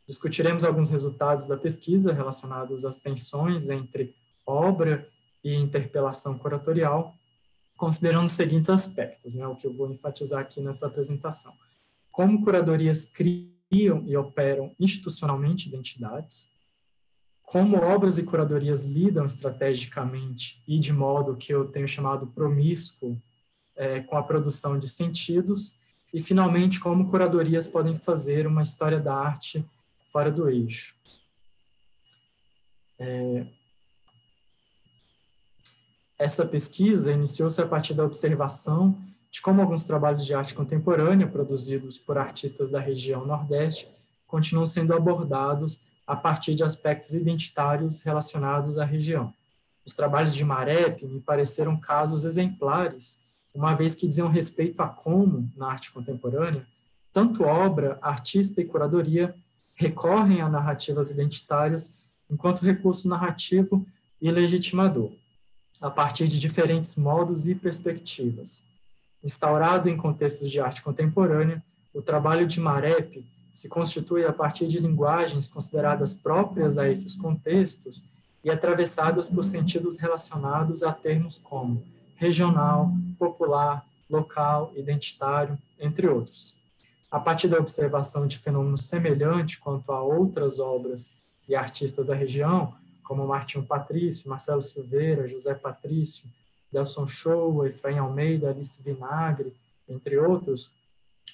Discutiremos alguns resultados da pesquisa relacionados às tensões entre obra e interpelação curatorial, considerando os seguintes aspectos, né, o que eu vou enfatizar aqui nessa apresentação. Como curadorias criam e operam institucionalmente identidades, como obras e curadorias lidam estrategicamente e de modo que eu tenho chamado promíscuo com a produção de sentidos, e, finalmente, como curadorias podem fazer uma história da arte fora do eixo. Essa pesquisa iniciou-se a partir da observação de como alguns trabalhos de arte contemporânea produzidos por artistas da região Nordeste continuam sendo abordados a partir de aspectos identitários relacionados à região. Os trabalhos de Marep me pareceram casos exemplares, uma vez que diziam respeito a como, na arte contemporânea, tanto obra, artista e curadoria recorrem a narrativas identitárias enquanto recurso narrativo e legitimador, a partir de diferentes modos e perspectivas. Instaurado em contextos de arte contemporânea, o trabalho de Marep se constitui a partir de linguagens consideradas próprias a esses contextos e atravessadas por sentidos relacionados a termos como regional, popular, local, identitário, entre outros. A partir da observação de fenômenos semelhantes quanto a outras obras e artistas da região, como Martinho Patrício, Marcelo Silveira, José Patrício, Delson Shoa, Efraim Almeida, Alice Vinagre, entre outros,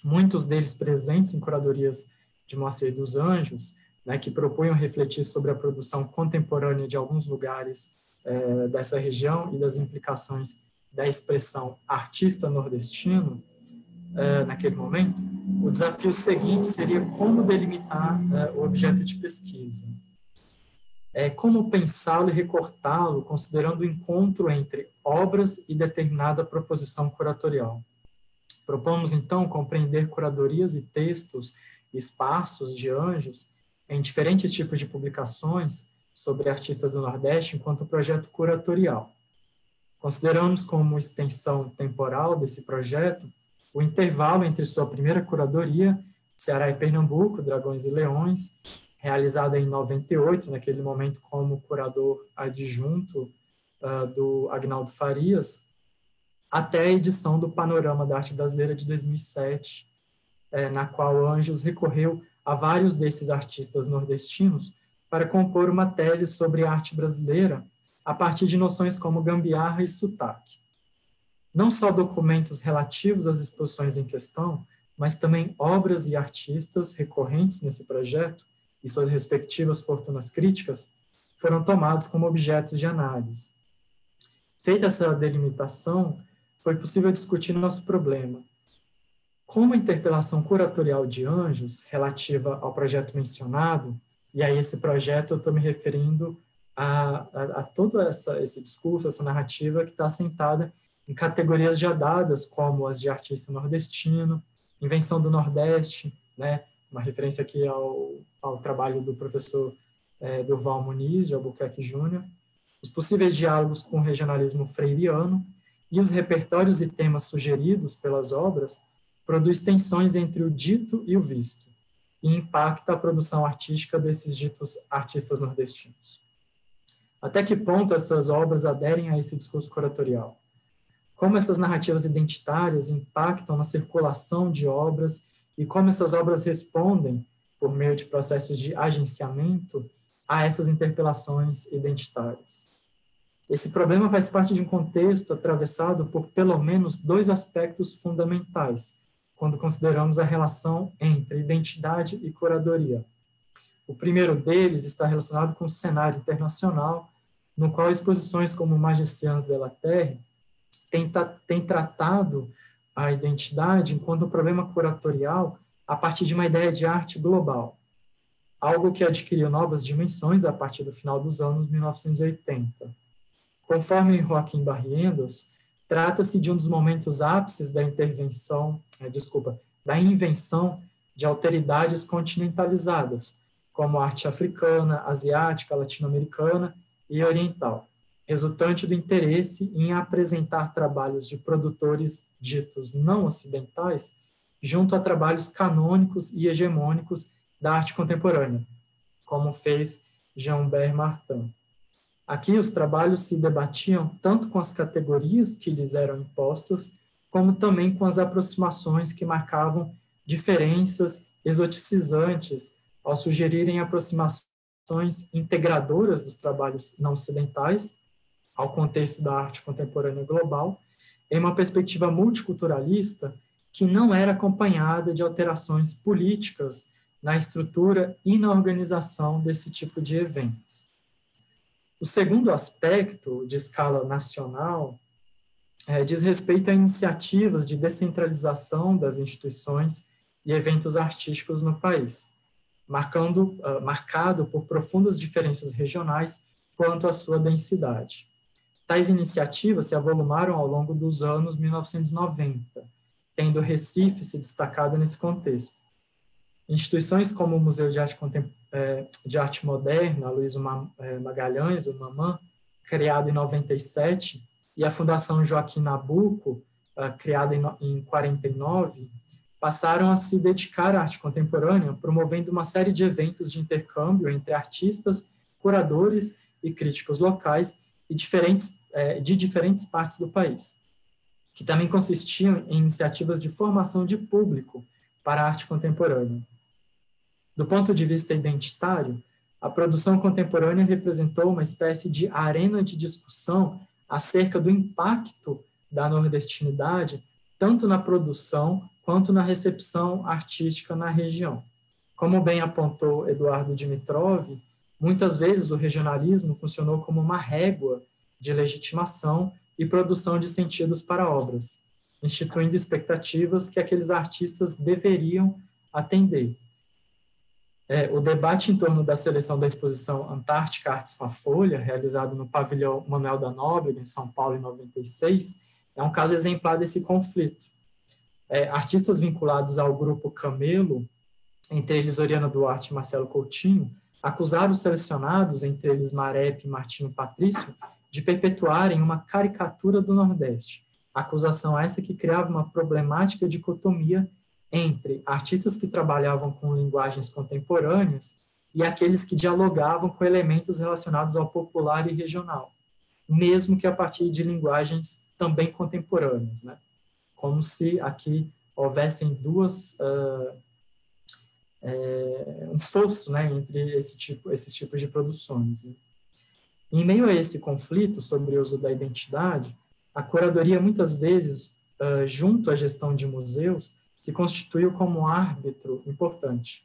muitos deles presentes em curadorias de Moacir dos Anjos, né, que propunham refletir sobre a produção contemporânea de alguns lugares dessa região e das implicações da expressão artista nordestino, naquele momento, o desafio seguinte seria como delimitar o objeto de pesquisa. Como pensá-lo e recortá-lo, considerando o encontro entre obras e determinada proposição curatorial. Propomos, então, compreender curadorias e textos esparsos de Anjos em diferentes tipos de publicações sobre artistas do Nordeste enquanto projeto curatorial. Consideramos como extensão temporal desse projeto o intervalo entre sua primeira curadoria, Ceará e Pernambuco, Dragões e Leões, realizada em 98, naquele momento como curador adjunto do Agnaldo Farias, até a edição do Panorama da Arte Brasileira de 2007, na qual Anjos recorreu a vários desses artistas nordestinos para compor uma tese sobre a arte brasileira a partir de noções como gambiarra e sotaque. Não só documentos relativos às exposições em questão, mas também obras e artistas recorrentes nesse projeto e suas respectivas fortunas críticas foram tomados como objetos de análise. Feita essa delimitação, foi possível discutir nosso problema. Como a interpelação curatorial de Anjos, relativa ao projeto mencionado, e a esse projeto eu estou me referindo a todo esse discurso, essa narrativa que está assentada em categorias já dadas, como as de artista nordestino, invenção do Nordeste, né, uma referência aqui ao trabalho do professor Durval Muniz, de Albuquerque Júnior, os possíveis diálogos com o regionalismo freiriano e os repertórios e temas sugeridos pelas obras produz tensões entre o dito e o visto e impacta a produção artística desses ditos artistas nordestinos. Até que ponto essas obras aderem a esse discurso curatorial? Como essas narrativas identitárias impactam na circulação de obras e como essas obras respondem, por meio de processos de agenciamento, a essas interpelações identitárias. Esse problema faz parte de um contexto atravessado por pelo menos dois aspectos fundamentais, quando consideramos a relação entre identidade e curadoria. O primeiro deles está relacionado com o cenário internacional, no qual exposições como Magicians de la Terre têm tratado a identidade enquanto um problema curatorial a partir de uma ideia de arte global, algo que adquiriu novas dimensões a partir do final dos anos 1980. Conforme Joaquim Barrientos, trata-se de um dos momentos ápices da invenção de alteridades continentalizadas, como a arte africana, asiática, latino-americana e oriental, resultante do interesse em apresentar trabalhos de produtores ditos não ocidentais junto a trabalhos canônicos e hegemônicos da arte contemporânea, como fez Jean-Bert Martin. Aqui os trabalhos se debatiam tanto com as categorias que lhes eram impostas, como também com as aproximações que marcavam diferenças exoticizantes ao sugerirem aproximações integradoras dos trabalhos não ocidentais ao contexto da arte contemporânea global em uma perspectiva multiculturalista que não era acompanhada de alterações políticas na estrutura e na organização desse tipo de evento. O segundo aspecto, de escala nacional, diz respeito a iniciativas de descentralização das instituições e eventos artísticos no país, marcado por profundas diferenças regionais quanto à sua densidade. Tais iniciativas se avolumaram ao longo dos anos 1990, tendo Recife se destacado nesse contexto. Instituições como o Museu de Arte Moderna, Luiz Magalhães, o MAMAN, criado em 97, e a Fundação Joaquim Nabuco, criada em 49, passaram a se dedicar à arte contemporânea, promovendo uma série de eventos de intercâmbio entre artistas, curadores e críticos locais e de diferentes partes do país, que também consistiam em iniciativas de formação de público para a arte contemporânea. Do ponto de vista identitário, a produção contemporânea representou uma espécie de arena de discussão acerca do impacto da nordestinidade, tanto na produção quanto na recepção artística na região. Como bem apontou Eduardo Dimitrov, muitas vezes o regionalismo funcionou como uma régua de legitimação e produção de sentidos para obras, instituindo expectativas que aqueles artistas deveriam atender. O debate em torno da seleção da exposição Antártica Artes com a Folha, realizado no pavilhão Manuel da Nóbrega, em São Paulo, em 96, é um caso exemplar desse conflito. Artistas vinculados ao grupo Camelo, entre eles Oriana Duarte e Marcelo Coutinho, acusaram os selecionados, entre eles Marep e Martinho Patrício, de perpetuarem uma caricatura do Nordeste. Acusação essa que criava uma problemática dicotomia entre artistas que trabalhavam com linguagens contemporâneas e aqueles que dialogavam com elementos relacionados ao popular e regional, mesmo que a partir de linguagens também contemporâneas, né? Como se aqui houvessem um fosso, né, entre esses tipos de produções, né? Em meio a esse conflito sobre o uso da identidade, a curadoria muitas vezes, junto à gestão de museus, se constituiu como um árbitro importante.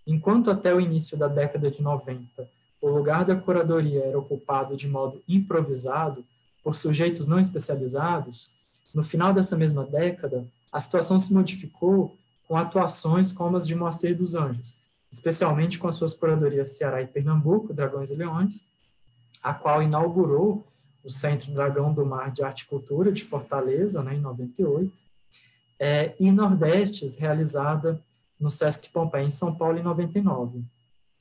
Enquanto até o início da década de 90, o lugar da curadoria era ocupado de modo improvisado por sujeitos não especializados, no final dessa mesma década, a situação se modificou com atuações como as de Moacir dos Anjos, especialmente com as suas curadorias Ceará e Pernambuco, Dragões e Leões, a qual inaugurou o Centro Dragão do Mar de Arte e Cultura de Fortaleza, né, em 98, e Nordestes, realizada no Sesc Pompeia, em São Paulo, em 99,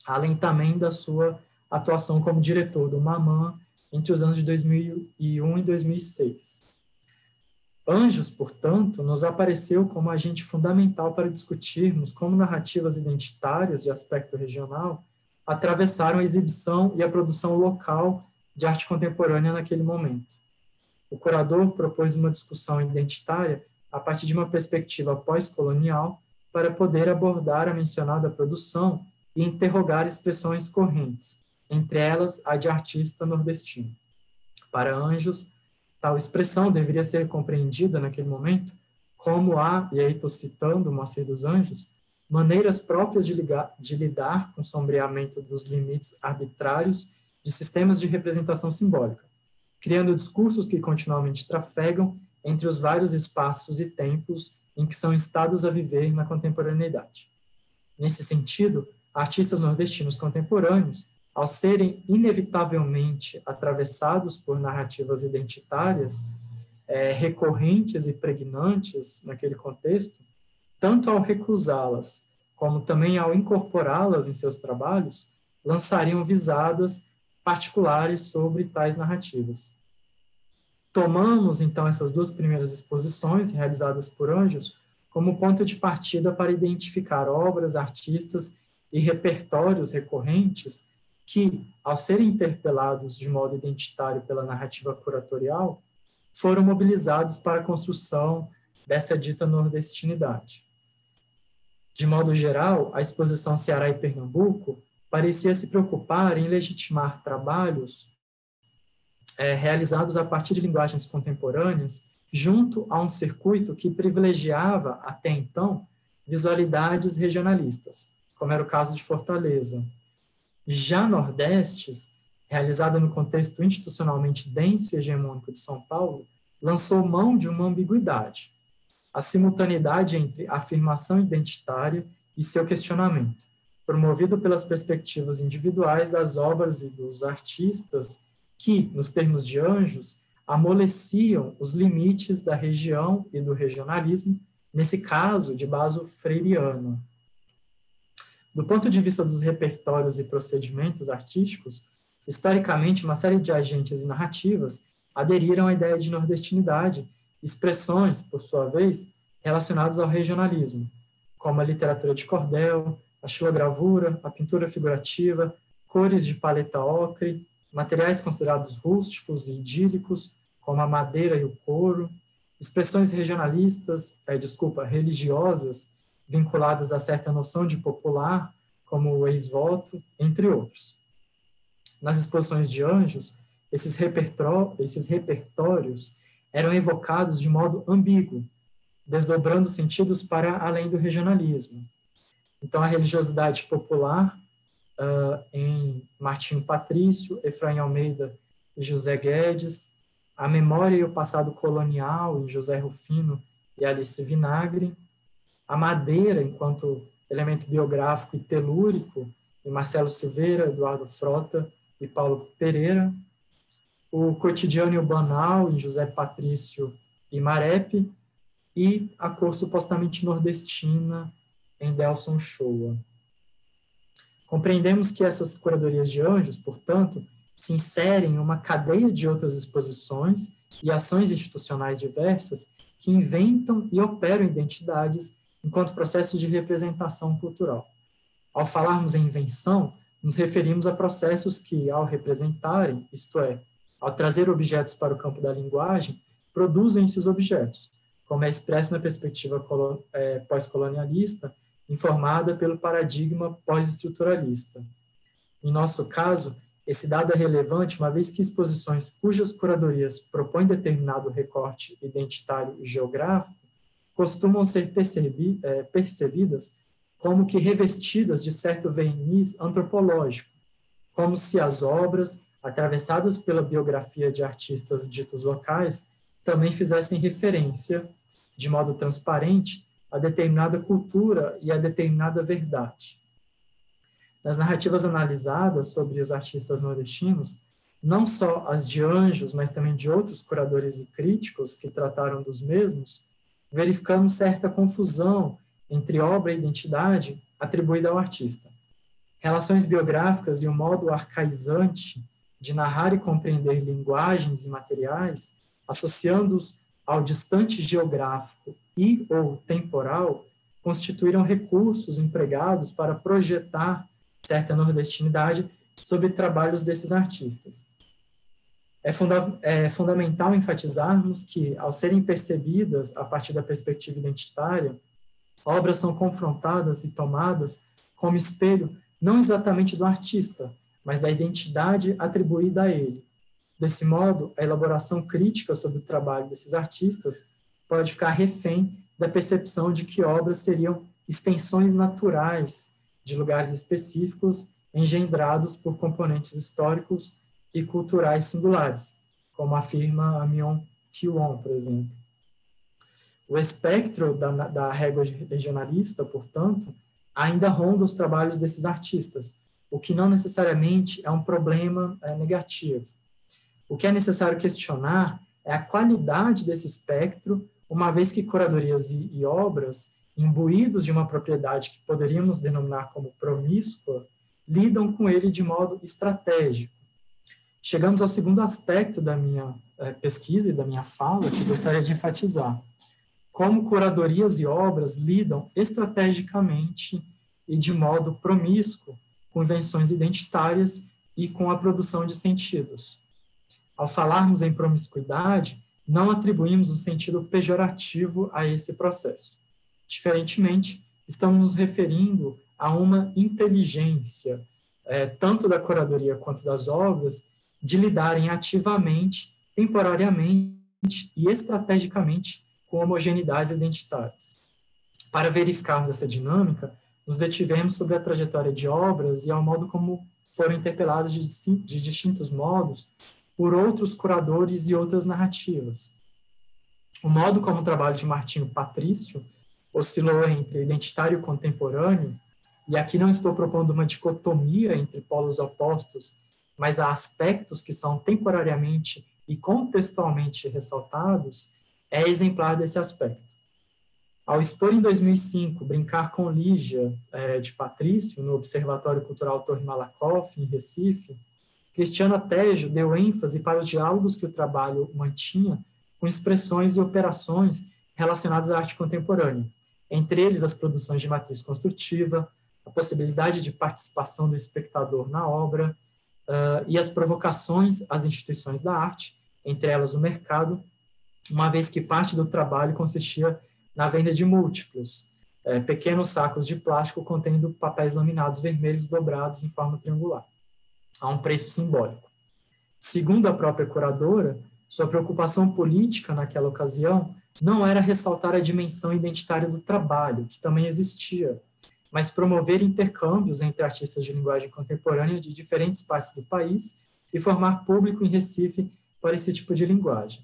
além também da sua atuação como diretor do MAMAN entre os anos de 2001 e 2006. Anjos, portanto, nos apareceu como agente fundamental para discutirmos como narrativas identitárias de aspecto regional atravessaram a exibição e a produção local de arte contemporânea naquele momento. O curador propôs uma discussão identitária a partir de uma perspectiva pós-colonial para poder abordar a mencionada produção e interrogar expressões correntes, entre elas a de artista nordestino. Para Anjos, tal expressão deveria ser compreendida naquele momento como e aí estou citando Moacir dos Anjos, maneiras próprias de lidar com o sombreamento dos limites arbitrários de sistemas de representação simbólica, criando discursos que continuamente trafegam entre os vários espaços e tempos em que são instados a viver na contemporaneidade. Nesse sentido, artistas nordestinos contemporâneos, ao serem inevitavelmente atravessados por narrativas identitárias, recorrentes e pregnantes naquele contexto, tanto ao recusá-las, como também ao incorporá-las em seus trabalhos, lançariam visadas particulares sobre tais narrativas. Tomamos, então, essas duas primeiras exposições, realizadas por Anjos, como ponto de partida para identificar obras, artistas e repertórios recorrentes que, ao serem interpelados de modo identitário pela narrativa curatorial, foram mobilizados para a construção dessa dita nordestinidade. De modo geral, a exposição Ceará e Pernambuco parecia se preocupar em legitimar trabalhos realizados a partir de linguagens contemporâneas junto a um circuito que privilegiava, até então, visualidades regionalistas, como era o caso de Fortaleza. Já Nordestes, realizada no contexto institucionalmente denso e hegemônico de São Paulo, lançou mão de uma ambiguidade, a simultaneidade entre a afirmação identitária e seu questionamento, promovido pelas perspectivas individuais das obras e dos artistas que, nos termos de Anjos, amoleciam os limites da região e do regionalismo, nesse caso, de base freiriana. Do ponto de vista dos repertórios e procedimentos artísticos, historicamente, uma série de agentes e narrativas aderiram à ideia de nordestinidade, expressões, por sua vez, relacionadas ao regionalismo, como a literatura de cordel, a xilogravura, a pintura figurativa, cores de paleta ocre, materiais considerados rústicos e idílicos, como a madeira e o couro, expressões religiosas, vinculadas a certa noção de popular, como o ex-voto, entre outros. Nas exposições de Anjos, esses repertórios eram evocados de modo ambíguo, desdobrando sentidos para além do regionalismo. Então, a religiosidade popular, em Martinho Patrício, Efraim Almeida e José Guedes, a memória e o passado colonial, em José Rufino e Alice Vinagre, a madeira, enquanto elemento biográfico e telúrico, em Marcelo Silveira, Eduardo Frota e Paulo Pereira, o cotidiano e o banal, em José Patrício e Marepe, e a cor supostamente nordestina, em Delson Shoa. Compreendemos que essas curadorias de Anjos, portanto, se inserem em uma cadeia de outras exposições e ações institucionais diversas que inventam e operam identidades enquanto processos de representação cultural. Ao falarmos em invenção, nos referimos a processos que, ao representarem, isto é, ao trazer objetos para o campo da linguagem, produzem esses objetos, como é expresso na perspectiva pós-colonialista, informada pelo paradigma pós-estruturalista. Em nosso caso, esse dado é relevante uma vez que exposições cujas curadorias propõem determinado recorte identitário e geográfico costumam ser percebidas como que revestidas de certo verniz antropológico, como se as obras, atravessadas pela biografia de artistas ditos locais, também fizessem referência, de modo transparente, a determinada cultura e a determinada verdade. Nas narrativas analisadas sobre os artistas nordestinos, não só as de Anjos, mas também de outros curadores e críticos que trataram dos mesmos, verificamos certa confusão entre obra e identidade atribuída ao artista. Relações biográficas e o modo arcaizante de narrar e compreender linguagens e materiais, associando-os ao distante geográfico e ou temporal, constituíram recursos empregados para projetar certa nordestinidade sobre trabalhos desses artistas. É fundamental enfatizarmos que, ao serem percebidas a partir da perspectiva identitária, obras são confrontadas e tomadas como espelho não exatamente do artista, mas da identidade atribuída a ele. Desse modo, a elaboração crítica sobre o trabalho desses artistas pode ficar refém da percepção de que obras seriam extensões naturais de lugares específicos engendrados por componentes históricos e culturais singulares, como afirma Amion Kiwon, por exemplo. O espectro da régua regionalista, portanto, ainda ronda os trabalhos desses artistas, o que não necessariamente é um problema negativo. O que é necessário questionar é a qualidade desse espectro, uma vez que curadorias e obras, imbuídos de uma propriedade que poderíamos denominar como promíscua, lidam com ele de modo estratégico. Chegamos ao segundo aspecto da minha pesquisa e da minha fala, que gostaria de enfatizar. Como curadorias e obras lidam estrategicamente e de modo promíscuo com invenções identitárias e com a produção de sentidos. Ao falarmos em promiscuidade, não atribuímos um sentido pejorativo a esse processo. Diferentemente, estamos nos referindo a uma inteligência, tanto da curadoria quanto das obras, de lidarem ativamente, temporariamente, e estrategicamente com homogeneidades identitárias. Para verificarmos essa dinâmica, nos detivemos sobre a trajetória de obras e ao modo como foram interpeladas de distintos modos por outros curadores e outras narrativas. O modo como o trabalho de Martinho Patrício oscilou entre identitário e contemporâneo, e aqui não estou propondo uma dicotomia entre polos opostos, mas há aspectos que são temporariamente e contextualmente ressaltados, é exemplar desse aspecto. Ao expor em 2005 Brincar com Lígia, de Patrício, no Observatório Cultural Torre Malakoff, em Recife, Cristiana Tejo deu ênfase para os diálogos que o trabalho mantinha com expressões e operações relacionadas à arte contemporânea, entre eles as produções de matriz construtiva, a possibilidade de participação do espectador na obra, e as provocações às instituições da arte, entre elas o mercado, uma vez que parte do trabalho consistia na venda de múltiplos, pequenos sacos de plástico contendo papéis laminados vermelhos dobrados em forma triangular, a um preço simbólico. Segundo a própria curadora, sua preocupação política naquela ocasião não era ressaltar a dimensão identitária do trabalho, que também existia, mas promover intercâmbios entre artistas de linguagem contemporânea de diferentes partes do país e formar público em Recife para esse tipo de linguagem.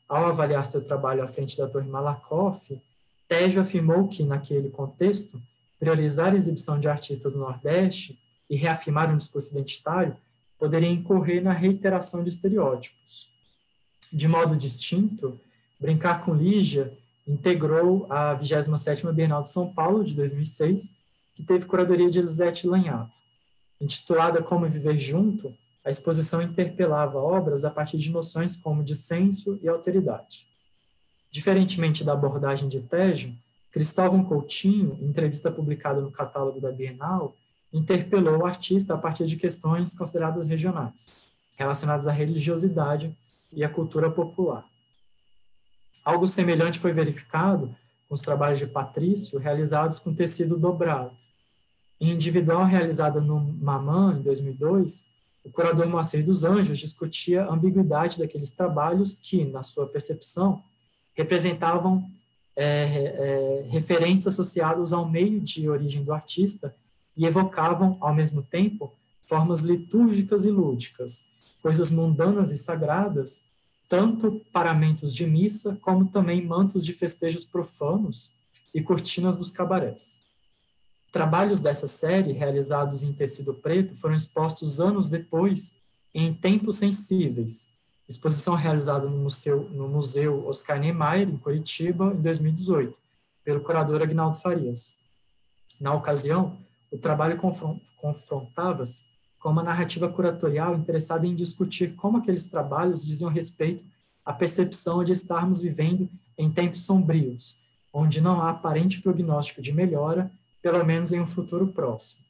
Ao avaliar seu trabalho à frente da Torre Malakoff, Tejo afirmou que, naquele contexto, priorizar a exibição de artistas do Nordeste e reafirmar um discurso identitário poderia incorrer na reiteração de estereótipos. De modo distinto, Brincar com Lígia integrou a 27ª Bienal de São Paulo, de 2006, que teve curadoria de Elisete Lanhato. Intitulada Como Viver Junto, a exposição interpelava obras a partir de noções como dissenso e alteridade. Diferentemente da abordagem de Tejo, Cristóvão Coutinho, em entrevista publicada no catálogo da Bienal, interpelou o artista a partir de questões consideradas regionais, relacionadas à religiosidade e à cultura popular. Algo semelhante foi verificado com os trabalhos de Patrício, realizados com tecido dobrado. Em individual realizada no Mamã, em 2002, o curador Moacir dos Anjos discutia a ambiguidade daqueles trabalhos que, na sua percepção, representavam referentes associados ao meio de origem do artista e evocavam, ao mesmo tempo, formas litúrgicas e lúdicas, coisas mundanas e sagradas, tanto paramentos de missa, como também mantos de festejos profanos e cortinas dos cabarés. Trabalhos dessa série, realizados em tecido preto, foram expostos anos depois em Tempos Sensíveis, exposição realizada no Museu Oscar Niemeyer, em Curitiba, em 2018, pelo curador Agnaldo Farias. Na ocasião, o trabalho confrontava-se com uma narrativa curatorial interessada em discutir como aqueles trabalhos diziam respeito à percepção de estarmos vivendo em tempos sombrios, onde não há aparente prognóstico de melhora, pelo menos em um futuro próximo.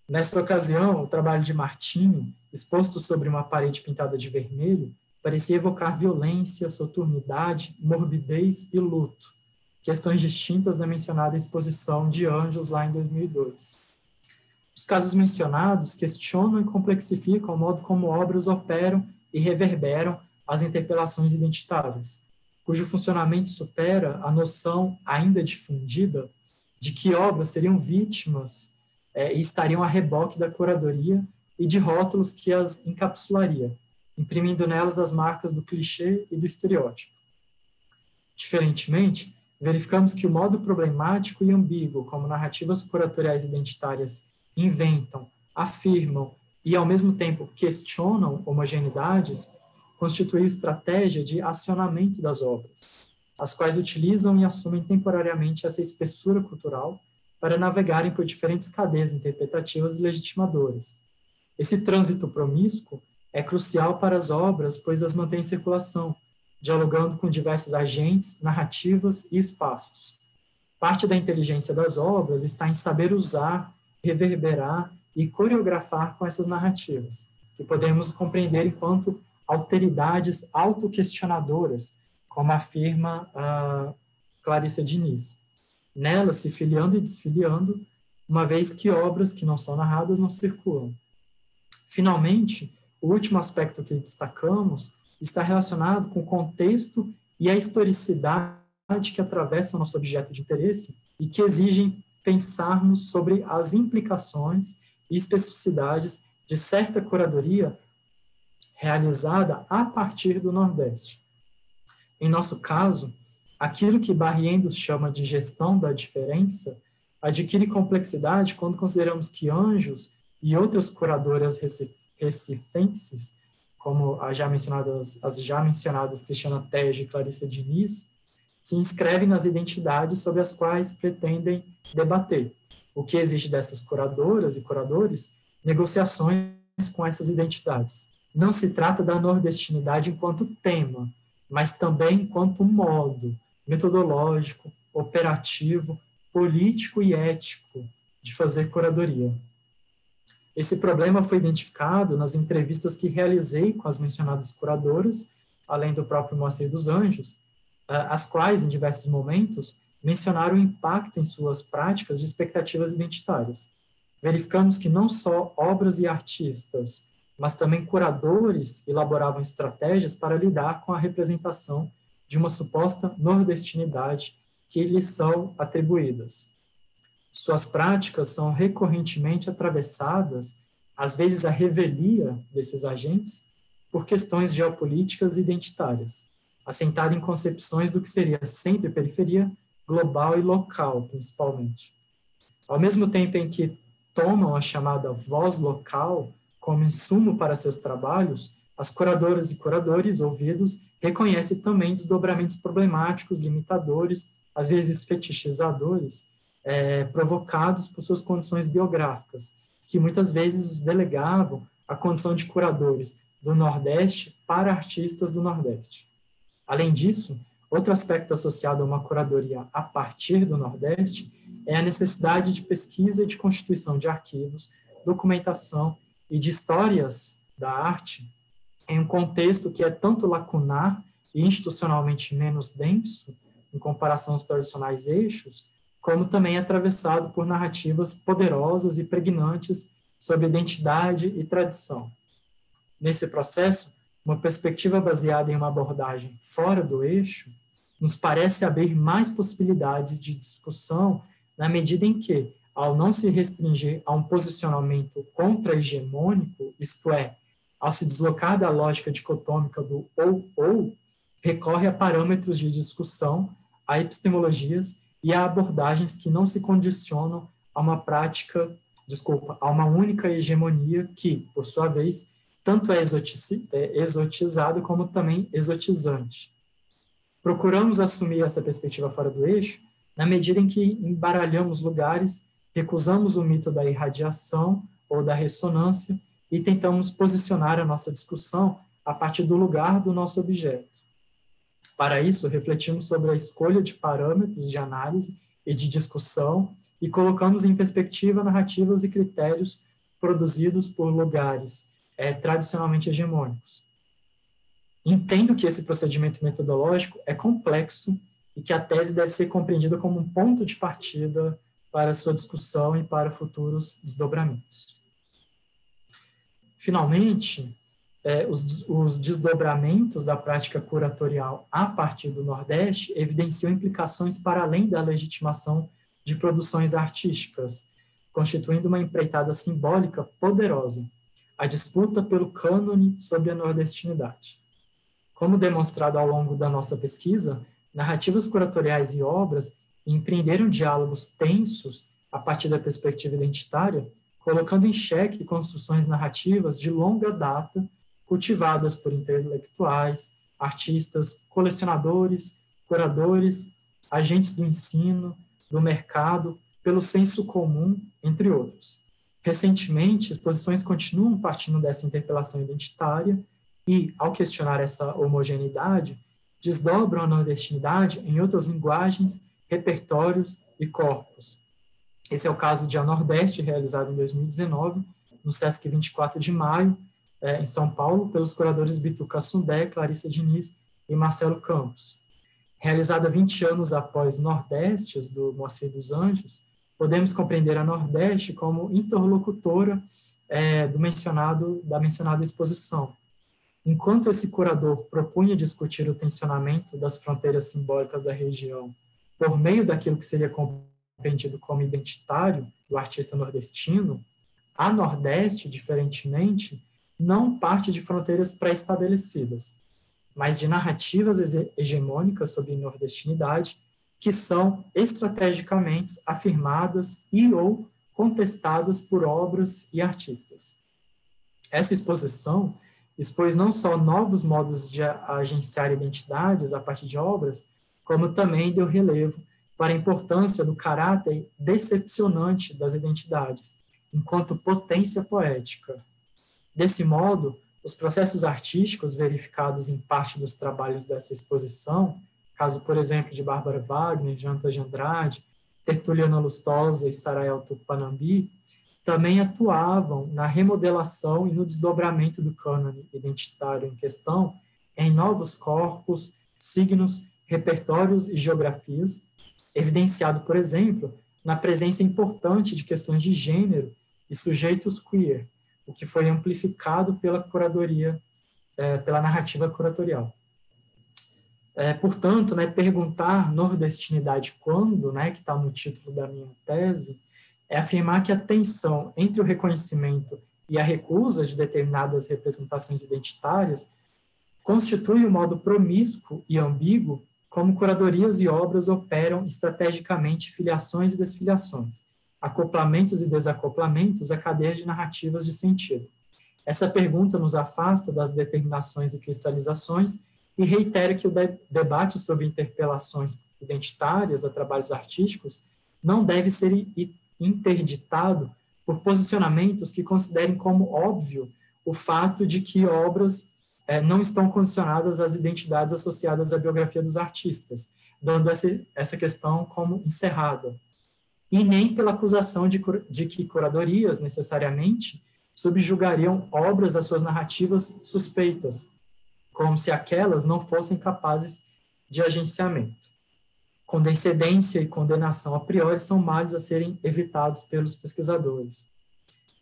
Nessa ocasião, o trabalho de Martinho, exposto sobre uma parede pintada de vermelho, parecia evocar violência, soturnidade, morbidez e luto, questões distintas da mencionada exposição de Anjos lá em 2002. Os casos mencionados questionam e complexificam o modo como obras operam e reverberam as interpelações identitárias, cujo funcionamento supera a noção ainda difundida de que obras seriam vítimas e estariam a reboque da curadoria e de rótulos que as encapsularia, imprimindo nelas as marcas do clichê e do estereótipo. Diferentemente, verificamos que o modo problemático e ambíguo como narrativas curatoriais identitárias inventam, afirmam e, ao mesmo tempo, questionam homogeneidades, constitui estratégia de acionamento das obras, as quais utilizam e assumem temporariamente essa espessura cultural para navegarem por diferentes cadeias interpretativas e legitimadoras. Esse trânsito promíscuo é crucial para as obras, pois as mantém em circulação, dialogando com diversos agentes, narrativas e espaços. Parte da inteligência das obras está em saber usar, reverberar e coreografar com essas narrativas, que podemos compreender enquanto alteridades autoquestionadoras, como afirma a Clarissa Diniz. Nelas se filiando e desfiliando, uma vez que obras que não são narradas não circulam. Finalmente, o último aspecto que destacamos está relacionado com o contexto e a historicidade que atravessam o nosso objeto de interesse e que exigem pensarmos sobre as implicações e especificidades de certa curadoria realizada a partir do Nordeste. Em nosso caso, aquilo que Barrientos chama de gestão da diferença adquire complexidade quando consideramos que Anjos e outras curadoras recifenses, como as já mencionadas Cristiana Tejo e Clarissa Diniz, se inscrevem nas identidades sobre as quais pretendem debater, o que exige dessas curadoras e curadores negociações com essas identidades. Não se trata da nordestinidade enquanto tema, mas também enquanto modo metodológico, operativo, político e ético de fazer curadoria. Esse problema foi identificado nas entrevistas que realizei com as mencionadas curadoras, além do próprio Moacir dos Anjos, as quais, em diversos momentos, mencionaram o impacto em suas práticas de expectativas identitárias. Verificamos que não só obras e artistas, mas também curadores elaboravam estratégias para lidar com a representação de uma suposta nordestinidade que lhes são atribuídas. Suas práticas são recorrentemente atravessadas, às vezes à revelia desses agentes, por questões geopolíticas e identitárias, assentada em concepções do que seria centro e periferia, global e local, principalmente. Ao mesmo tempo em que tomam a chamada voz local como insumo para seus trabalhos, as curadoras e curadores ouvidos reconhecem também desdobramentos problemáticos, limitadores, às vezes fetichizadores, provocados por suas condições biográficas, que muitas vezes os delegavam à condição de curadores do Nordeste para artistas do Nordeste. Além disso, outro aspecto associado a uma curadoria a partir do Nordeste é a necessidade de pesquisa e de constituição de arquivos, documentação e de histórias da arte em um contexto que é tanto lacunar e institucionalmente menos denso, em comparação aos tradicionais eixos, como também atravessado por narrativas poderosas e pregnantes sobre identidade e tradição. Nesse processo, uma perspectiva baseada em uma abordagem fora do eixo nos parece abrir mais possibilidades de discussão na medida em que, ao não se restringir a um posicionamento contra-hegemônico, isto é, ao se deslocar da lógica dicotômica do ou, recorre a parâmetros de discussão, a epistemologias e a abordagens que não se condicionam a a uma única hegemonia que, por sua vez, tanto é exotizada como também exotizante. Procuramos assumir essa perspectiva fora do eixo na medida em que embaralhamos lugares, recusamos o mito da irradiação ou da ressonância e tentamos posicionar a nossa discussão a partir do lugar do nosso objeto. Para isso, refletimos sobre a escolha de parâmetros de análise e de discussão e colocamos em perspectiva narrativas e critérios produzidos por lugares tradicionalmente hegemônicos. Entendo que esse procedimento metodológico é complexo e que a tese deve ser compreendida como um ponto de partida para a sua discussão e para futuros desdobramentos. Finalmente, os desdobramentos da prática curatorial a partir do Nordeste evidenciam implicações para além da legitimação de produções artísticas, constituindo uma empreitada simbólica poderosa, a disputa pelo cânone sobre a nordestinidade. Como demonstrado ao longo da nossa pesquisa, narrativas curatoriais e obras empreenderam diálogos tensos a partir da perspectiva identitária, colocando em xeque construções narrativas de longa data, cultivadas por intelectuais, artistas, colecionadores, curadores, agentes do ensino, do mercado, pelo senso comum, entre outros. Recentemente, as posições continuam partindo dessa interpelação identitária e, ao questionar essa homogeneidade, desdobram a nordestinidade em outras linguagens, repertórios e corpos. Esse é o caso de A Nordeste, realizado em 2019, no Sesc 24 de Maio, em São Paulo, pelos curadores Bituca Sundé, Clarissa Diniz e Marcelo Campos. Realizada 20 anos após Nordestes, do Moacir dos Anjos, podemos compreender a Nordeste como interlocutora da mencionada exposição. enquanto esse curador propunha discutir o tensionamento das fronteiras simbólicas da região por meio daquilo que seria compreendido como identitário do artista nordestino, a Nordeste, diferentemente, não parte de fronteiras pré-estabelecidas, mas de narrativas hegemônicas sobre nordestinidade que são estrategicamente afirmadas e ou contestadas por obras e artistas. Essa exposição expôs não só novos modos de agenciar identidades a partir de obras, como também deu relevo para a importância do caráter decepcionante das identidades, enquanto potência poética. Desse modo, os processos artísticos verificados em parte dos trabalhos dessa exposição, caso, por exemplo, de Bárbara Wagner, Janta de Andrade, Tertuliana Lustosa e Sarael Tupinambí, também atuavam na remodelação e no desdobramento do cânone identitário em questão em novos corpos, signos, repertórios e geografias, evidenciado, por exemplo, na presença importante de questões de gênero e sujeitos queer, o que foi amplificado pela curadoria, pela narrativa curatorial. Portanto, perguntar nordestinidade quando, que está no título da minha tese, é afirmar que a tensão entre o reconhecimento e a recusa de determinadas representações identitárias constitui um modo promíscuo e ambíguo como curadorias e obras operam estrategicamente filiações e desfiliações, acoplamentos e desacoplamentos a cadeias de narrativas de sentido. Essa pergunta nos afasta das determinações e cristalizações e reitera que o debate sobre interpelações identitárias a trabalhos artísticos não deve ser interditado por posicionamentos que considerem como óbvio o fato de que obras não estão condicionadas às identidades associadas à biografia dos artistas, dando essa questão como encerrada, e nem pela acusação de que curadorias, necessariamente, subjugariam obras às suas narrativas suspeitas, como se aquelas não fossem capazes de agenciamento. Condescendência e condenação a priori são males a serem evitados pelos pesquisadores.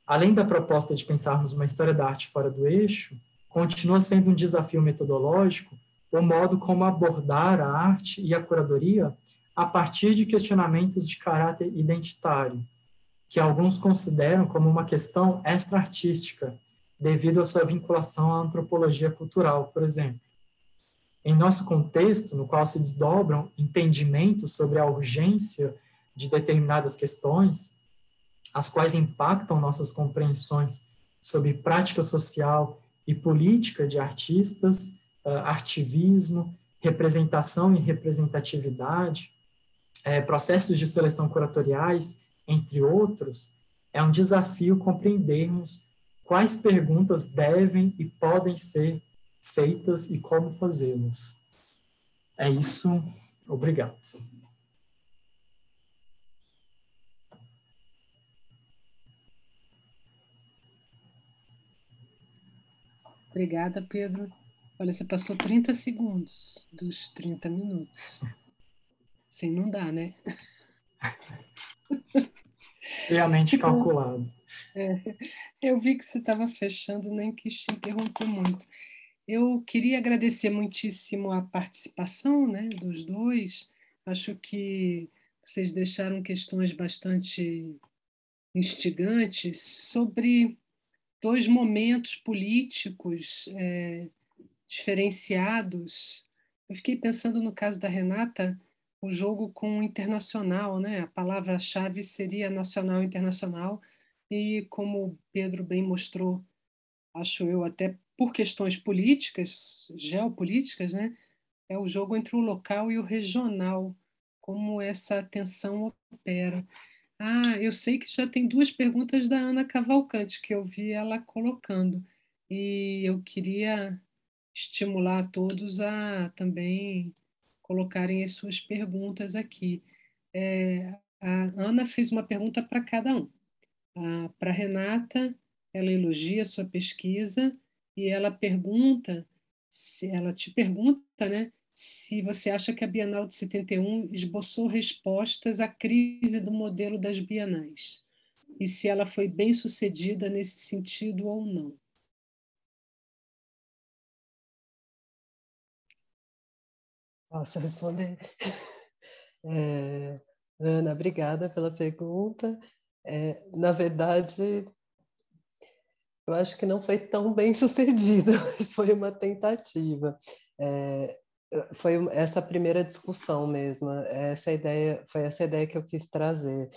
Além da proposta de pensarmos uma história da arte fora do eixo, continua sendo um desafio metodológico o modo como abordar a arte e a curadoria a partir de questionamentos de caráter identitário, que alguns consideram como uma questão extra-artística, devido à sua vinculação à antropologia cultural, por exemplo. Em nosso contexto, no qual se desdobram entendimentos sobre a urgência de determinadas questões, as quais impactam nossas compreensões sobre prática social e política de artistas, artivismo, representação e representatividade, processos de seleção curatoriais, entre outros, é um desafio compreendermos quais perguntas devem e podem ser feitas e como fazê-las. É isso. Obrigado. Obrigada, Pedro. Olha, você passou 30 segundos dos 30 minutos. Assim não dá, né? Friamente calculado. Eu vi que você estava fechando, nem quis te interromper muito. Eu queria agradecer muitíssimo a participação, dos dois. Acho que vocês deixaram questões bastante instigantes sobre dois momentos políticos diferenciados. Eu fiquei pensando no caso da Renata, o jogo com o internacional, A palavra-chave seria nacional e internacional, e como o Pedro bem mostrou, acho eu, até por questões políticas, geopolíticas, é o jogo entre o local e o regional, como essa tensão opera. Eu sei que já tem duas perguntas da Ana Cavalcante, que eu vi ela colocando, e eu queria estimular a todos a também colocarem as suas perguntas aqui. A Ana fez uma pergunta para cada um. Para a Renata, ela elogia a sua pesquisa e ela pergunta, se ela te pergunta, se você acha que a Bienal de 71 esboçou respostas à crise do modelo das bienais e se ela foi bem sucedida nesse sentido ou não. Posso responder? É, Ana, obrigada pela pergunta. Na verdade, eu acho que não foi tão bem sucedido, mas foi uma tentativa. É, Foi essa primeira discussão mesmo, foi essa ideia que eu quis trazer.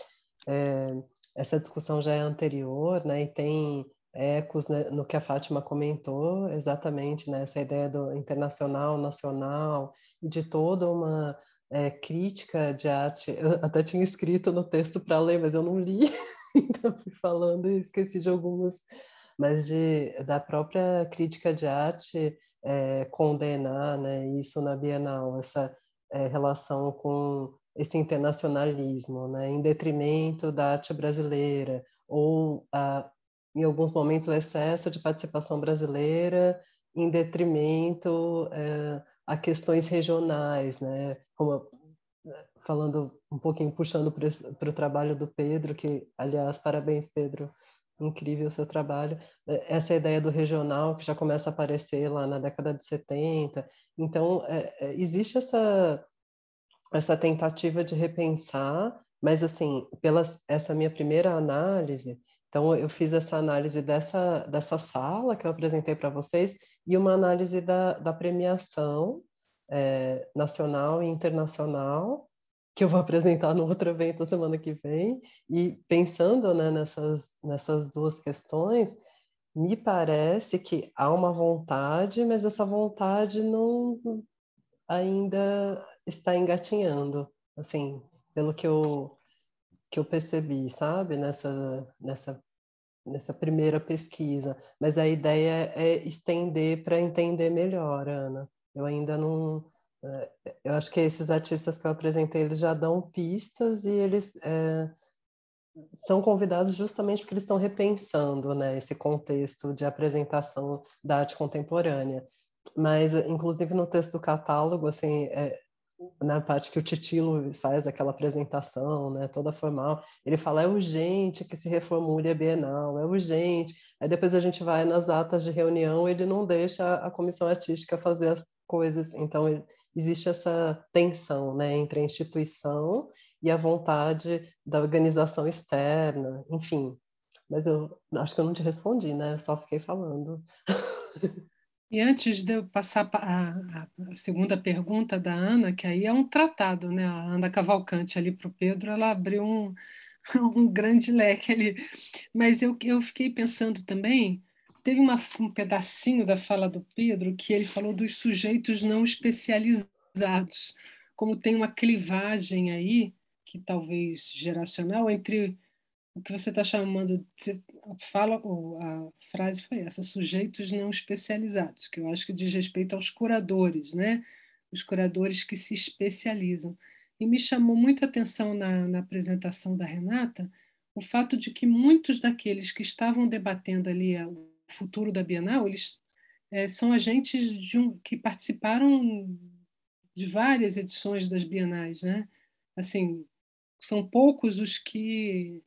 É, Essa discussão já é anterior, né, e tem ecos, né, no que a Fátima comentou, exatamente, né, essa ideia do internacional, nacional, e de toda uma crítica de arte. Eu até tinha escrito no texto para ler, mas eu não li, então fui falando e esqueci de algumas, mas da própria crítica de arte condenar, né, isso na Bienal, essa relação com esse internacionalismo, né, em detrimento da arte brasileira, ou, em alguns momentos, o excesso de participação brasileira em detrimento a questões regionais, né, como falando um pouquinho, puxando para o trabalho do Pedro, que, aliás, parabéns, Pedro, incrível o seu trabalho, essa ideia do regional que já começa a aparecer lá na década de 70, então existe essa tentativa de repensar, mas assim, pela essa minha primeira análise, então eu fiz essa análise dessa sala que eu apresentei para vocês e uma análise da premiação nacional e internacional que eu vou apresentar no outro evento a semana que vem, e pensando, né, nessas duas questões, me parece que há uma vontade, mas essa vontade não ainda está engatinhando, assim, pelo que eu percebi, sabe, nessa primeira pesquisa. Mas a ideia é estender para entender melhor, Ana. Eu ainda não. Eu acho que esses artistas que eu apresentei, eles já dão pistas e eles são convidados justamente porque eles estão repensando, né, esse contexto de apresentação da arte contemporânea. Mas, inclusive, no texto do catálogo, assim, na parte que o Titilo faz aquela apresentação, né, toda formal, ele fala, é urgente que se reformule a Bienal, é urgente. Aí depois a gente vai nas atas de reunião, ele não deixa a comissão artística fazer as coisas. Então, existe essa tensão, né, entre a instituição e a vontade da organização externa, enfim. Mas eu acho que eu não te respondi, né? Só fiquei falando. E antes de eu passar a segunda pergunta da Ana, que aí é um tratado, né? A Ana Cavalcante ali para o Pedro, ela abriu um grande leque ali. Mas eu fiquei pensando também, teve um pedacinho da fala do Pedro que ele falou dos sujeitos não especializados, como tem uma clivagem aí, que talvez geracional, entre o que você está chamando, a frase foi essa, sujeitos não especializados, que eu acho que diz respeito aos curadores, né? Os curadores que se especializam. E me chamou muita atenção na apresentação da Renata o fato de que muitos daqueles que estavam debatendo ali o futuro da Bienal, eles são agentes que participaram de várias edições das Bienais, né? Assim, são poucos os que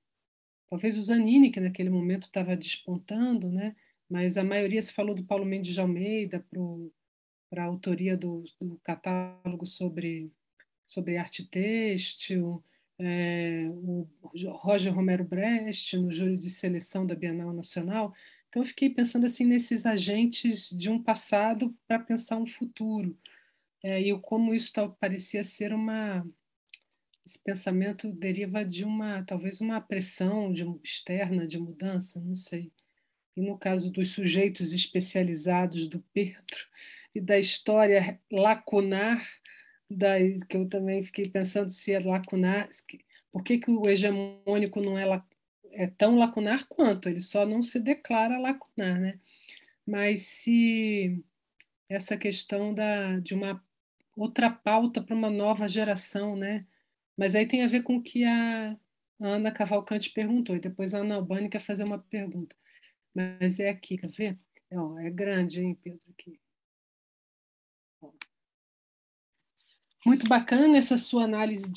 talvez o Zanini, que naquele momento estava despontando, né? Mas a maioria se falou do Paulo Mendes de Almeida para a autoria do catálogo sobre arte têxtil, o Roger Romero Brest, no júri de seleção da Bienal Nacional. Então, eu fiquei pensando assim nesses agentes de um passado para pensar um futuro. E como isso parecia ser esse pensamento deriva de talvez uma pressão externa de mudança, não sei. E no caso dos sujeitos especializados do Pedro e da história lacunar, que eu também fiquei pensando se é lacunar, por que o hegemônico não é tão lacunar quanto, ele só não se declara lacunar, né? Mas se essa questão de uma outra pauta para uma nova geração, né? Mas aí tem a ver com o que a Ana Cavalcante perguntou, e depois a Ana Albani quer fazer uma pergunta. Mas é aqui, quer ver? Ó, é grande, hein, Pedro? Aqui. Ó. Muito bacana essa sua análise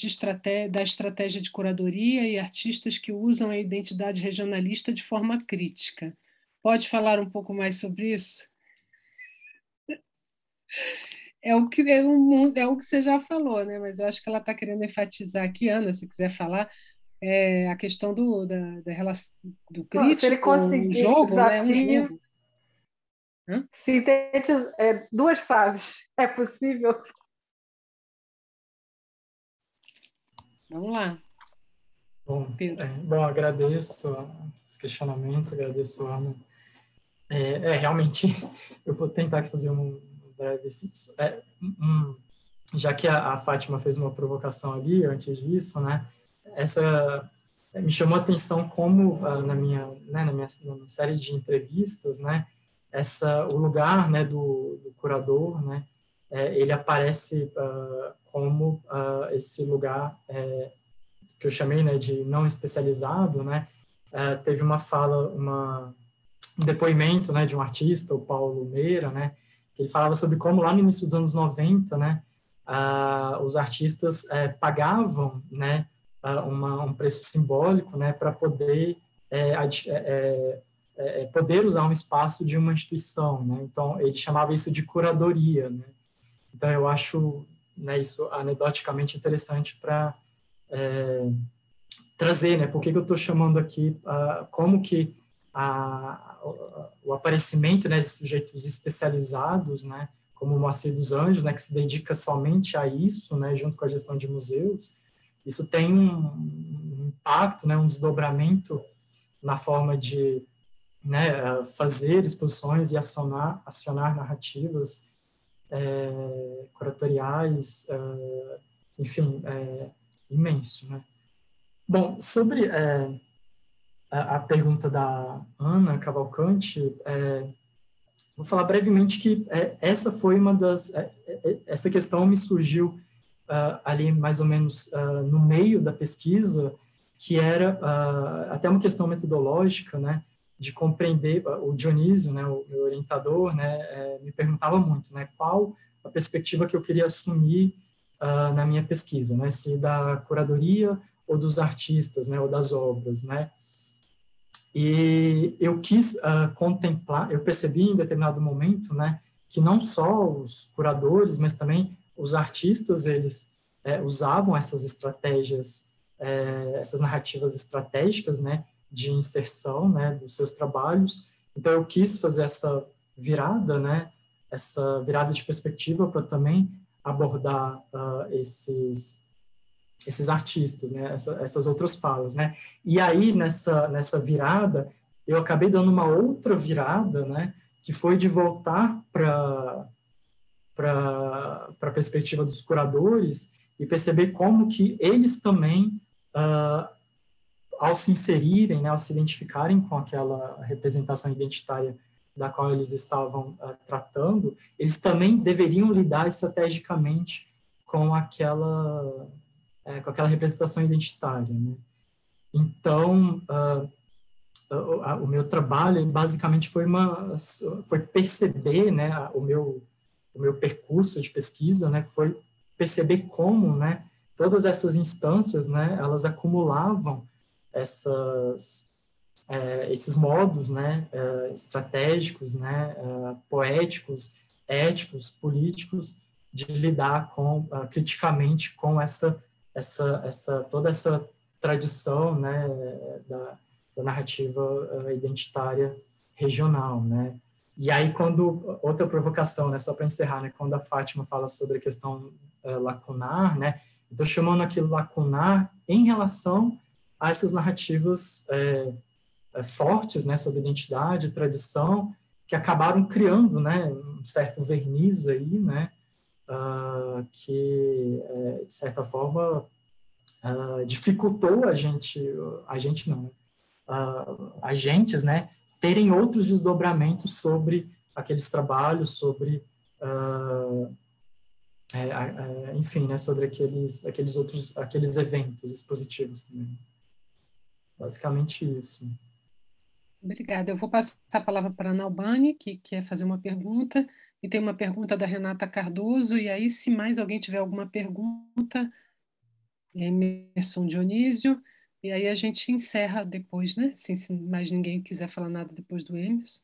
da estratégia de curadoria e artistas que usam a identidade regionalista de forma crítica. Pode falar um pouco mais sobre isso? é o que você já falou, né? Mas eu acho que ela está querendo enfatizar aqui, Ana, se quiser falar, a questão da relação do Se ele crítico, o conseguir esse jogo, né? Um desafio, jogo. Hã? sintetizar, duas frases, é possível? Vamos lá, Pedro. Bom, agradeço os questionamentos, agradeço a Ana. Realmente, eu vou tentar fazer um breve... já que a Fátima fez uma provocação ali antes disso, né? Essa me chamou a atenção como na minha série de entrevistas, né? O lugar, né, do curador, né? Ele aparece como esse lugar que eu chamei, né, de não especializado, né? Teve uma fala, um depoimento, né, de um artista, o Paulo Meira, né, que ele falava sobre como lá no início dos anos 90, né, os artistas pagavam, né, um preço simbólico, né, para poder poder usar um espaço de uma instituição, né. Então ele chamava isso de curadoria, né. Então eu acho, né, isso anedoticamente interessante para trazer, né, por que eu estou chamando aqui, como que o aparecimento, né, de sujeitos especializados, né, como o Moacir dos Anjos, né, que se dedica somente a isso, né, junto com a gestão de museus, isso tem um impacto, né, um desdobramento na forma de, né, fazer exposições e acionar narrativas curatoriais, enfim, imenso, né. Bom, sobre a pergunta da Ana Cavalcante, vou falar brevemente que essa foi uma das... essa questão me surgiu ali mais ou menos no meio da pesquisa, que era até uma questão metodológica, né, de compreender o Dionísio, né, o meu orientador, né, me perguntava muito, né, qual a perspectiva que eu queria assumir na minha pesquisa, né, se da curadoria ou dos artistas, né, ou das obras, né. E eu quis contemplar, eu percebi em determinado momento, né, que não só os curadores, mas também os artistas, eles usavam essas estratégias, essas narrativas estratégicas, né, de inserção, né, dos seus trabalhos. Então eu quis fazer essa virada, né, essa virada de perspectiva para também abordar esses artistas, né, essas outras falas, né, e aí nessa virada eu acabei dando uma outra virada, né, que foi de voltar para a perspectiva dos curadores e perceber como que eles também, ao se inserirem, né, ao se identificarem com aquela representação identitária da qual eles estavam tratando, eles também deveriam lidar estrategicamente com aquela representação identitária, né? Então, o meu trabalho basicamente foi perceber, né, o meu percurso de pesquisa, né, foi perceber como, né, todas essas instâncias, né, elas acumulavam esses modos, né, estratégicos, né, poéticos, éticos, políticos, de lidar criticamente com toda essa tradição, né, da narrativa identitária regional, né. E aí, outra provocação, né, só para encerrar, né, quando a Fátima fala sobre a questão lacunar, né, estou chamando aquilo lacunar em relação a essas narrativas fortes, né, sobre identidade, tradição, que acabaram criando, né, um certo verniz aí, né, que, de certa forma, dificultou a gente não, agentes, né, terem outros desdobramentos sobre aqueles trabalhos, sobre, enfim, né, sobre aqueles eventos expositivos também. Basicamente isso. Obrigada. Eu vou passar a palavra para a Ana Albani, que quer fazer uma pergunta, e tem uma pergunta da Renata Cardoso, e aí, se mais alguém tiver alguma pergunta, Emerson Dionísio, e aí a gente encerra depois, né? Se mais ninguém quiser falar nada depois do Emerson.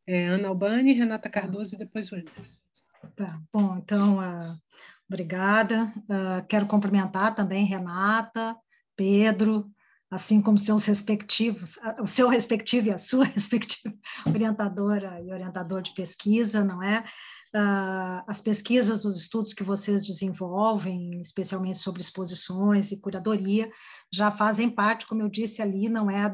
Ana Albani, Renata Cardoso e depois o Emerson. Tá, bom, então, obrigada. Quero cumprimentar também Renata, Pedro, assim como seus respectivos, o seu respectivo e a sua respectiva orientadora e orientador de pesquisa, não é? As pesquisas, os estudos que vocês desenvolvem, especialmente sobre exposições e curadoria, já fazem parte, como eu disse ali, não é,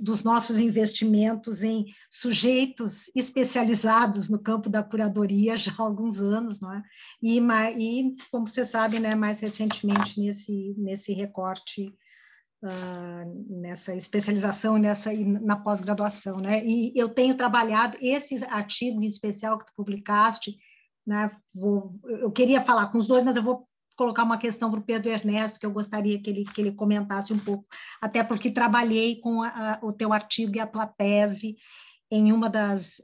dos nossos investimentos em sujeitos especializados no campo da curadoria já há alguns anos, não é? E como você sabe, né, mais recentemente nesse recorte, nessa especialização na pós-graduação, né? E eu tenho trabalhado esse artigo em especial que tu publicaste, né? Eu queria falar com os dois, mas eu vou colocar uma questão para o Pedro Ernesto, que eu gostaria que ele comentasse um pouco, até porque trabalhei com o teu artigo e a tua tese em uma das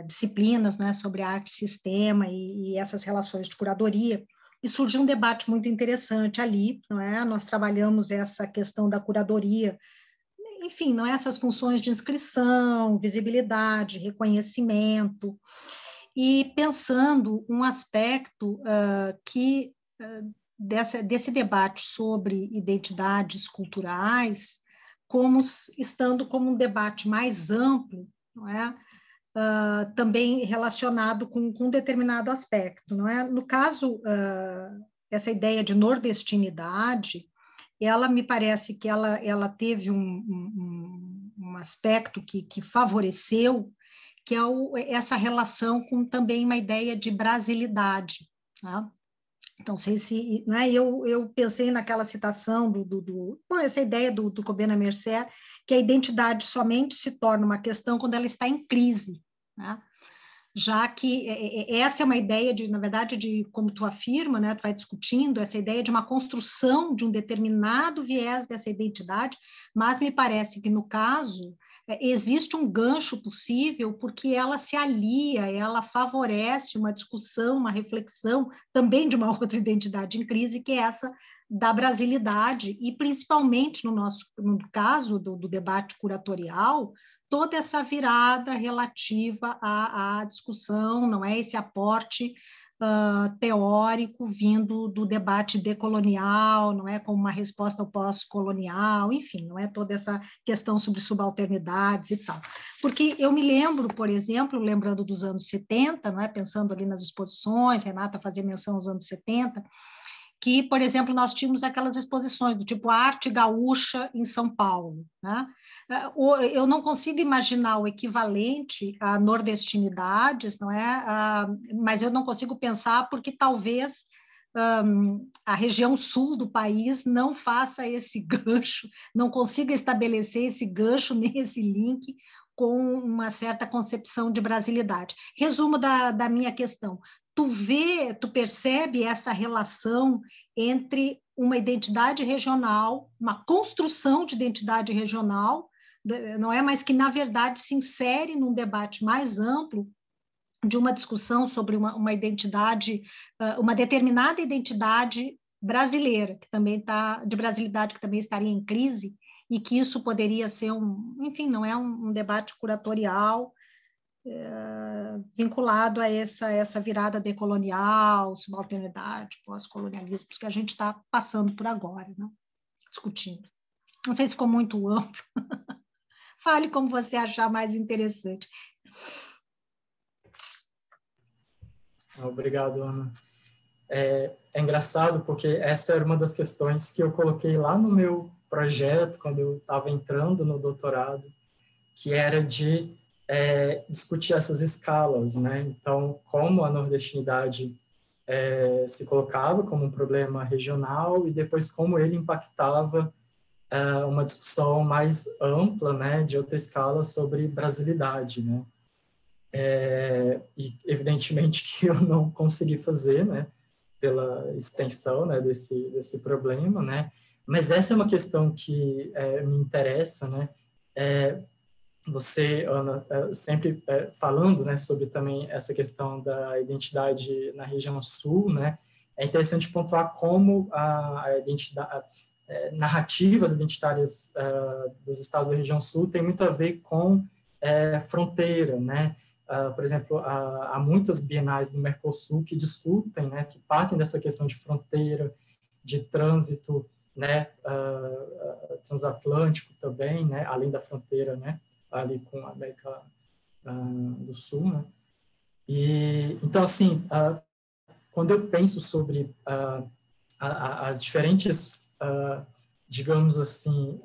disciplinas, né, sobre arte-sistema e essas relações de curadoria, e surgiu um debate muito interessante ali, não é? Nós trabalhamos essa questão da curadoria, enfim, não é? Essas funções de inscrição, visibilidade, reconhecimento, e pensando um aspecto desse debate sobre identidades culturais, estando como um debate mais amplo, não é? Também relacionado com um determinado aspecto, não é? No caso, essa ideia de nordestinidade, ela me parece que ela teve um aspecto que favoreceu, que é essa relação com também uma ideia de brasilidade, tá? Então, sei se, né, eu pensei naquela citação bom, essa ideia do Cobena Mercer, que a identidade somente se torna uma questão quando ela está em crise, né? Já que essa é uma ideia na verdade, como tu afirma, né, tu vai discutindo essa ideia de uma construção de um determinado viés dessa identidade, mas me parece que, no caso, existe um gancho possível porque ela se alia, ela favorece uma discussão, uma reflexão também de uma outra identidade em crise, que é essa da brasilidade, e principalmente no caso do debate curatorial, toda essa virada relativa à discussão, não é? Esse aporte teórico vindo do debate decolonial, não é? Como uma resposta ao pós-colonial, enfim, não é? Toda essa questão sobre subalternidades e tal. Porque eu me lembro, por exemplo, lembrando dos anos 70, não é? Pensando ali nas exposições, Renata fazia menção aos anos 70, que, por exemplo, nós tínhamos aquelas exposições do tipo Arte Gaúcha em São Paulo, né? Eu não consigo imaginar o equivalente a nordestinidades, não é? Mas eu não consigo pensar porque talvez a região sul do país não faça esse gancho, não consiga estabelecer esse gancho nem esse link com uma certa concepção de brasilidade. Resumo da minha questão. Tu percebe essa relação entre uma identidade regional, uma construção de identidade regional, não é? Mas que, na verdade, se insere num debate mais amplo de uma discussão sobre uma identidade, uma determinada identidade brasileira, que também de brasilidade, que também estaria em crise, e que isso poderia ser enfim, não é um debate curatorial, vinculado a essa virada decolonial, subalternidade, pós-colonialismo, que a gente está passando por agora, né? Discutindo. Não sei se ficou muito amplo. Fale como você achar mais interessante. Obrigado, Ana. É engraçado porque essa era uma das questões que eu coloquei lá no meu projeto, quando eu estava entrando no doutorado, que era de discutir essas escalas, né? Então, como a nordestinidade se colocava como um problema regional e depois como ele impactava uma discussão mais ampla, né, de outra escala sobre brasilidade, né? E evidentemente que eu não consegui fazer, né, pela extensão, né, desse problema, né? Mas essa é uma questão que me interessa, né? Você, Ana, sempre falando, né, sobre também essa questão da identidade na região sul, né? É interessante pontuar como a identidade, narrativas identitárias dos estados da região sul tem muito a ver com fronteira, né? por exemplo, há muitas bienais do Mercosul que discutem, né, que partem dessa questão de fronteira, de trânsito, né, transatlântico também, né, além da fronteira, né, ali com a América do Sul, né. E então, assim, quando eu penso sobre as diferentes, digamos assim,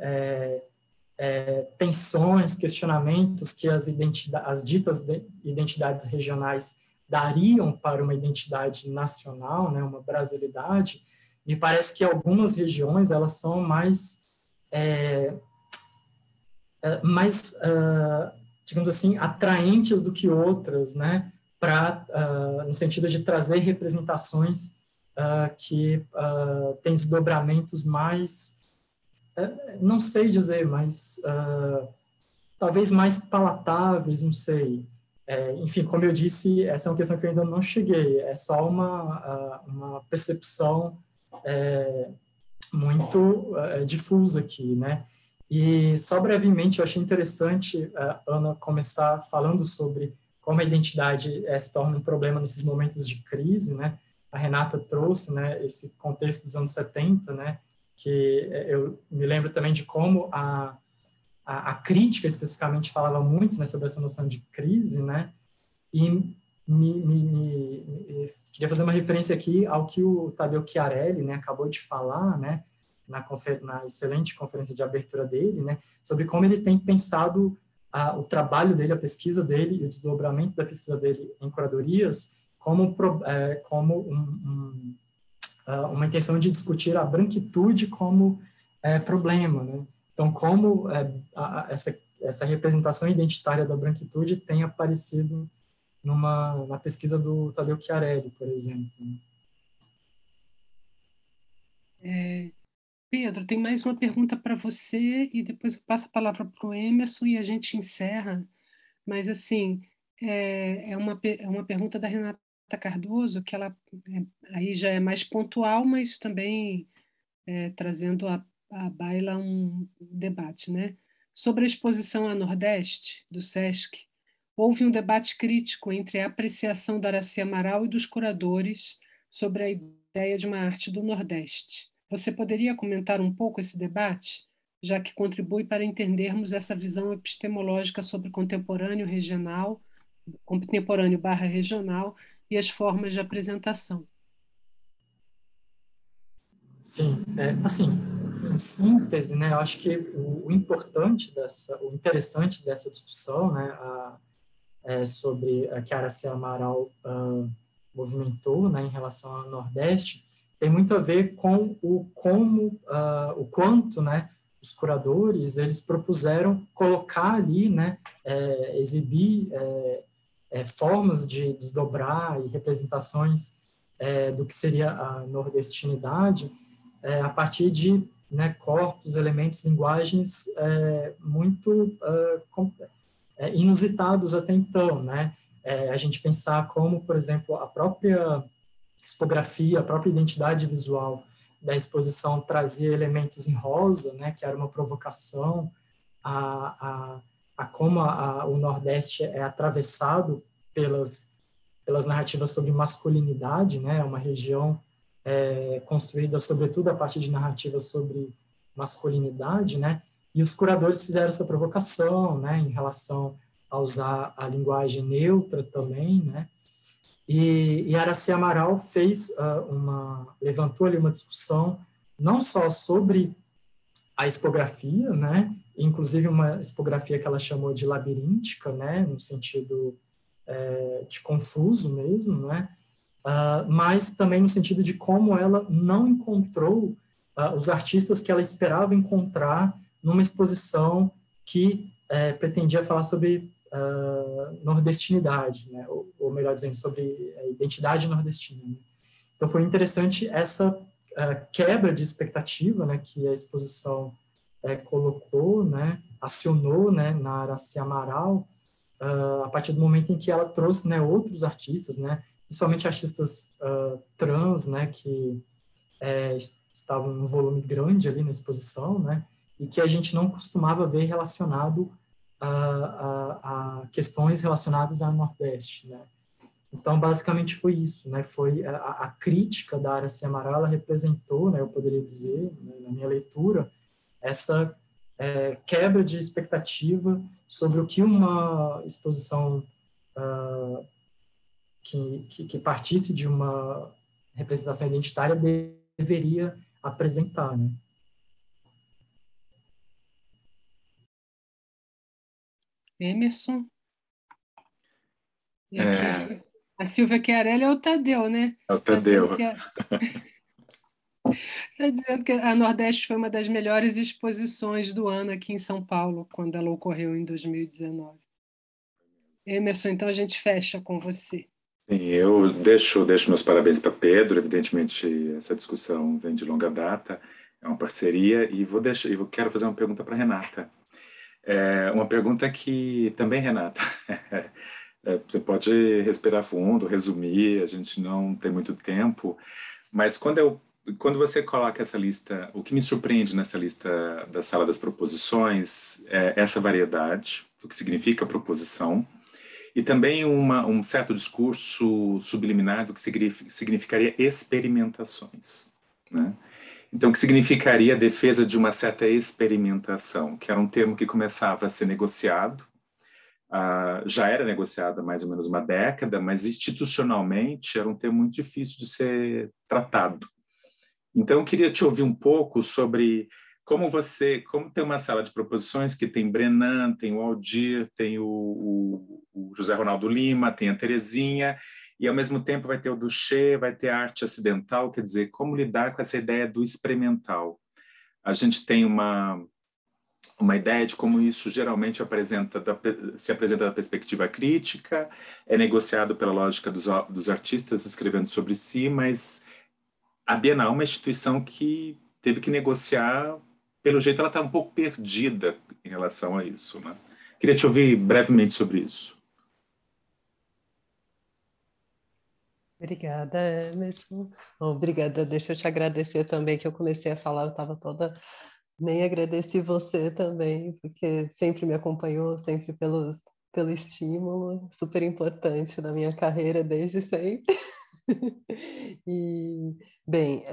tensões, questionamentos que as ditas identidades regionais dariam para uma identidade nacional, né, uma brasilidade, me parece que algumas regiões elas são mais digamos assim, atraentes do que outras, né, no sentido de trazer representações que têm desdobramentos mais, não sei dizer, mas talvez mais palatáveis, não sei. Enfim, como eu disse, essa é uma questão que eu ainda não cheguei, é só uma percepção muito difusa aqui, né? E só brevemente, eu achei interessante, Ana, começar falando sobre como a identidade se torna um problema nesses momentos de crise, né? A Renata trouxe, né, esse contexto dos anos 70, né, que eu me lembro também de como a crítica especificamente falava muito, né, sobre essa noção de crise, né? E queria fazer uma referência aqui ao que o Tadeu Chiarelli, né, acabou de falar, né, na excelente conferência de abertura dele, né, sobre como ele tem pensado o trabalho dele, a pesquisa dele e o desdobramento da pesquisa dele em curadorias como uma intenção de discutir a branquitude como problema, né? Então, como essa representação identitária da branquitude tem aparecido na pesquisa do Tadeu Chiarelli, por exemplo. Pedro, tem mais uma pergunta para você e depois eu passo a palavra para o Emerson e a gente encerra. Mas, assim, é uma pergunta da Renata Cardoso, que ela aí já é mais pontual, mas também trazendo à baila um debate, né? Sobre a exposição a Nordeste, do SESC, houve um debate crítico entre a apreciação da Aracy Amaral e dos curadores sobre a ideia de uma arte do Nordeste. Você poderia comentar um pouco esse debate, já que contribui para entendermos essa visão epistemológica sobre contemporâneo/regional e as formas de apresentação? Sim, assim, em síntese, né, eu acho que o interessante dessa discussão, né, sobre a que a Aracy Amaral movimentou, né, em relação ao Nordeste, tem muito a ver com o quanto, né, os curadores eles propuseram colocar ali, né, exibir formas de desdobrar e representações do que seria a nordestinidade a partir de, né, corpos, elementos, linguagens muito inusitados até então, né? A gente pensar como, por exemplo, a própria expografia, a própria identidade visual da exposição trazia elementos em rosa, né, que era uma provocação a como o Nordeste é atravessado pelas narrativas sobre masculinidade, né, uma região construída sobretudo a partir de narrativas sobre masculinidade, né, e os curadores fizeram essa provocação, né, em relação a usar a linguagem neutra também, né, e Aracy Amaral levantou ali uma discussão não só sobre a expografia, né, inclusive uma expografia que ela chamou de labiríntica, né, no sentido de confuso mesmo, né, mas também no sentido de como ela não encontrou os artistas que ela esperava encontrar numa exposição que pretendia falar sobre nordestinidade, né? Ou melhor dizendo, sobre a identidade nordestina. Né? Então foi interessante essa quebra de expectativa, né, que a exposição colocou, né, acionou, né, na Aracy Amaral, a partir do momento em que ela trouxe, né, outros artistas, né, principalmente artistas trans, né, que estavam num volume grande ali na exposição, né, e que a gente não costumava ver relacionado a questões relacionadas ao Nordeste, né? Então, basicamente foi isso, né? Foi a crítica da Aracy Amaral, ela representou, né, eu poderia dizer, né, na minha leitura, essa quebra de expectativa sobre o que uma exposição que partisse de uma representação identitária deveria apresentar, né? Emerson. E aqui, a Silvia Chiarelli é o Tadeu, né? É o Está dizendo Tadeu. tá dizendo que a Nordeste foi uma das melhores exposições do ano aqui em São Paulo, quando ela ocorreu em 2019. Emerson, então a gente fecha com você. Sim, eu deixo meus parabéns para Pedro. Evidentemente, essa discussão vem de longa data, é uma parceria, e eu quero fazer uma pergunta para Renata. Uma pergunta que também, Renata, você pode respirar fundo, resumir, a gente não tem muito tempo, mas quando você coloca essa lista, o que me surpreende nessa lista da Sala das Proposições é essa variedade, o que significa proposição, e também um certo discurso subliminar do que significaria experimentações, né? Então, o que significaria a defesa de uma certa experimentação, que era um termo que começava a ser negociado, já era negociado há mais ou menos uma década, mas institucionalmente era um termo muito difícil de ser tratado. Então, eu queria te ouvir um pouco sobre como tem uma sala de proposições que tem Brenan, tem o Aldir, tem o José Ronaldo Lima, tem a Terezinha, e ao mesmo tempo vai ter o Duché, vai ter a arte acidental, quer dizer, como lidar com essa ideia do experimental. A gente tem uma ideia de como isso geralmente se apresenta da perspectiva crítica, é negociado pela lógica dos artistas escrevendo sobre si, mas a Bienal é uma instituição que teve que negociar, pelo jeito ela está um pouco perdida em relação a isso, né? Queria te ouvir brevemente sobre isso. Obrigada, Emerson. Obrigada, deixa eu te agradecer também, que eu comecei a falar, eu estava toda... Nem agradeci você também, porque sempre me acompanhou, sempre pelo estímulo, super importante na minha carreira desde sempre. E, bem,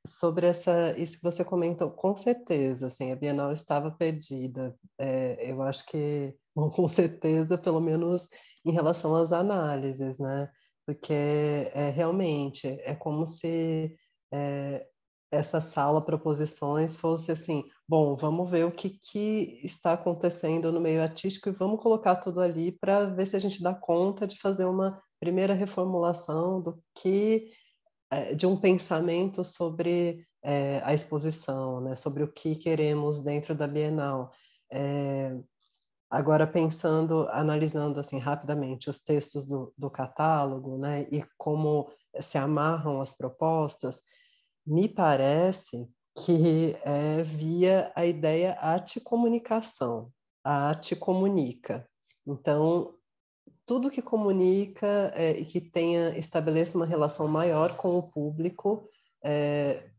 sobre isso que você comentou, com certeza, assim, a Bienal estava perdida. Eu acho que, bom, com certeza, pelo menos em relação às análises, né? Porque realmente é como se essa sala proposições fosse assim, bom, vamos ver o que está acontecendo no meio artístico e vamos colocar tudo ali para ver se a gente dá conta de fazer uma primeira reformulação de um pensamento sobre a exposição, né? Sobre o que queremos dentro da Bienal. Agora analisando assim rapidamente os textos do catálogo, né? E como se amarram as propostas, me parece que via a ideia arte-comunicação. A arte comunica. Então, tudo que comunica e que estabeleça uma relação maior com o público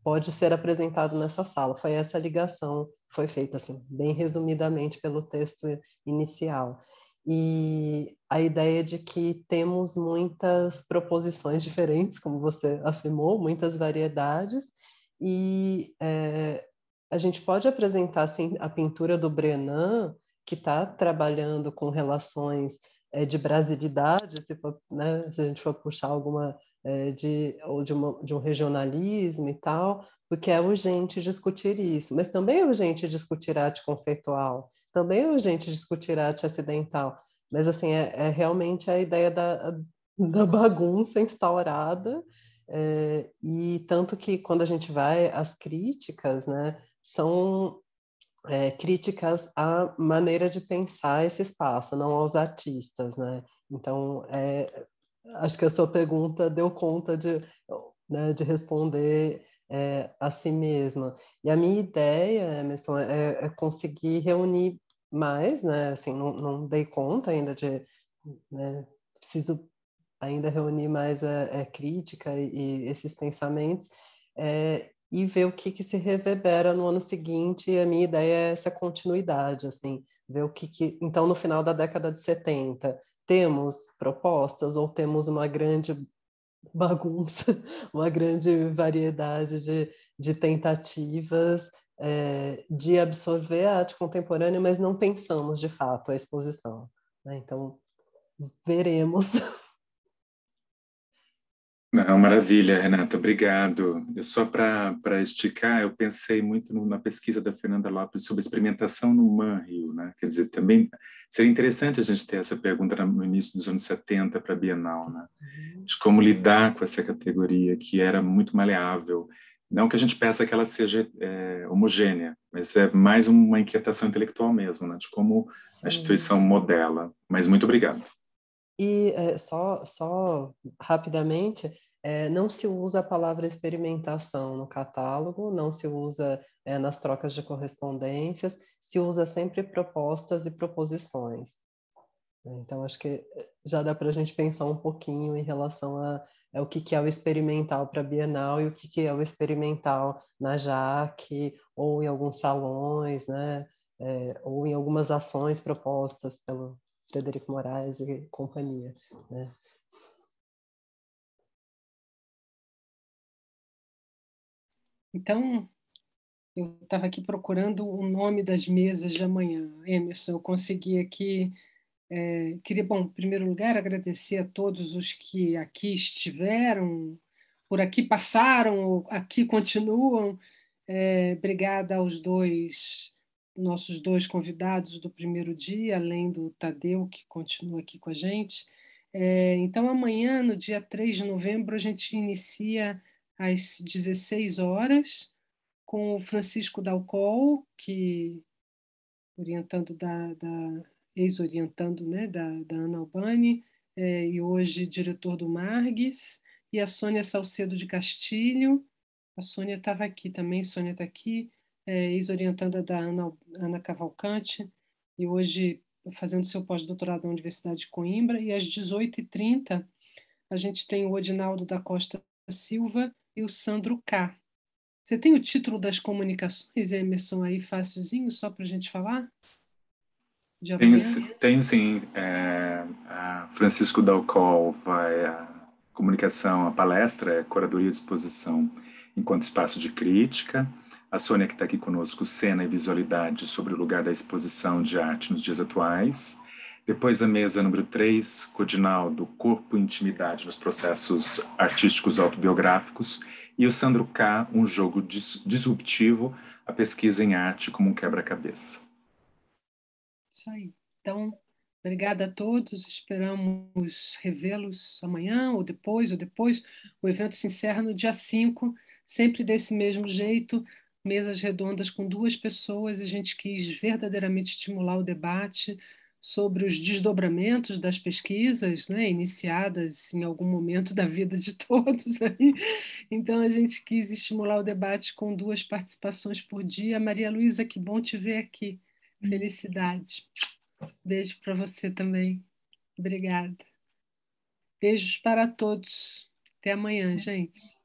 pode ser apresentado nessa sala. Foi essa ligação, foi feita assim, bem resumidamente pelo texto inicial. E a ideia de que temos muitas proposições diferentes, como você afirmou, muitas variedades, e a gente pode apresentar assim, a pintura do Brenan, que está trabalhando com relações de brasilidade, se a gente for puxar alguma de um regionalismo e tal, porque é urgente discutir isso, mas também é urgente discutir arte conceitual, também é urgente discutir arte acidental, mas assim, realmente a ideia da bagunça instaurada, e tanto que quando a gente vai às críticas, né, são críticas à maneira de pensar esse espaço, não aos artistas, né? Então, acho que a sua pergunta deu conta de responder a si mesma. E a minha ideia, Emerson, é conseguir reunir mais, né? Assim, não dei conta ainda né? Preciso ainda reunir mais a crítica e esses pensamentos, e ver o que se reverbera no ano seguinte, e a minha ideia é essa continuidade, assim, ver o que... Então, no final da década de 70, temos propostas ou temos uma grande bagunça, uma grande variedade de tentativas de absorver a arte contemporânea, mas não pensamos, de fato, a exposição, né? Então, veremos. Não, maravilha, Renata, obrigado. Só para esticar, eu pensei muito na pesquisa da Fernanda Lopes sobre experimentação no MAN-Rio, né? Quer dizer, também seria interessante a gente ter essa pergunta no início dos anos 70 para a Bienal, né? De como lidar com essa categoria que era muito maleável. Não que a gente peça que ela seja homogênea, mas é mais uma inquietação intelectual mesmo, né? De como a instituição modela. Mas muito obrigado. E só rapidamente, não se usa a palavra experimentação no catálogo, não se usa nas trocas de correspondências, se usa sempre propostas e proposições. Então, acho que já dá para a gente pensar um pouquinho em relação a o que é o experimental para a Bienal e o que é o experimental na JAC, ou em alguns salões, né? Ou em algumas ações propostas pelo Frederico Moraes e companhia, né? Então, eu estava aqui procurando o nome das mesas de amanhã. Emerson, eu consegui aqui. Queria, bom, em primeiro lugar, agradecer a todos os que aqui estiveram, por aqui passaram, ou aqui continuam. Obrigada aos nossos dois convidados do primeiro dia, além do Tadeu, que continua aqui com a gente. Então, amanhã, no dia 3 de novembro, a gente inicia às 16 horas com o Francisco Dalcol, que orientando ex-orientando, né, da Ana Albani, e hoje diretor do Margues, e a Sônia Salcedo de Castilho. A Sônia estava aqui também, Sônia está aqui, ex-orientanda da Ana Cavalcante, e hoje fazendo seu pós-doutorado na Universidade de Coimbra. E às 18h30 a gente tem o Odinaldo da Costa Silva e o Sandro K. Você tem o título das comunicações, Emerson, aí facilzinho, só para a gente falar? De amanhã? Tem sim. A Francisco Dalcol a comunicação, a palestra é Curadoria de Exposição enquanto espaço de crítica. A Sônia, que está aqui conosco, Cena e Visualidade sobre o lugar da exposição de arte nos dias atuais. Depois a mesa número 3, Codinaldo, Corpo e Intimidade nos processos artísticos autobiográficos. E o Sandro K., um jogo disruptivo, a pesquisa em arte como um quebra-cabeça. Isso aí. Então, obrigada a todos. Esperamos revê-los amanhã ou depois, ou depois. O evento se encerra no dia 5, sempre desse mesmo jeito, mesas redondas com 2 pessoas. A gente quis verdadeiramente estimular o debate sobre os desdobramentos das pesquisas, né, iniciadas em algum momento da vida de todos aí. Então, a gente quis estimular o debate com 2 participações por dia. Maria Luísa, que bom te ver aqui. Felicidade. Beijo para você também. Obrigada. Beijos para todos. Até amanhã, gente.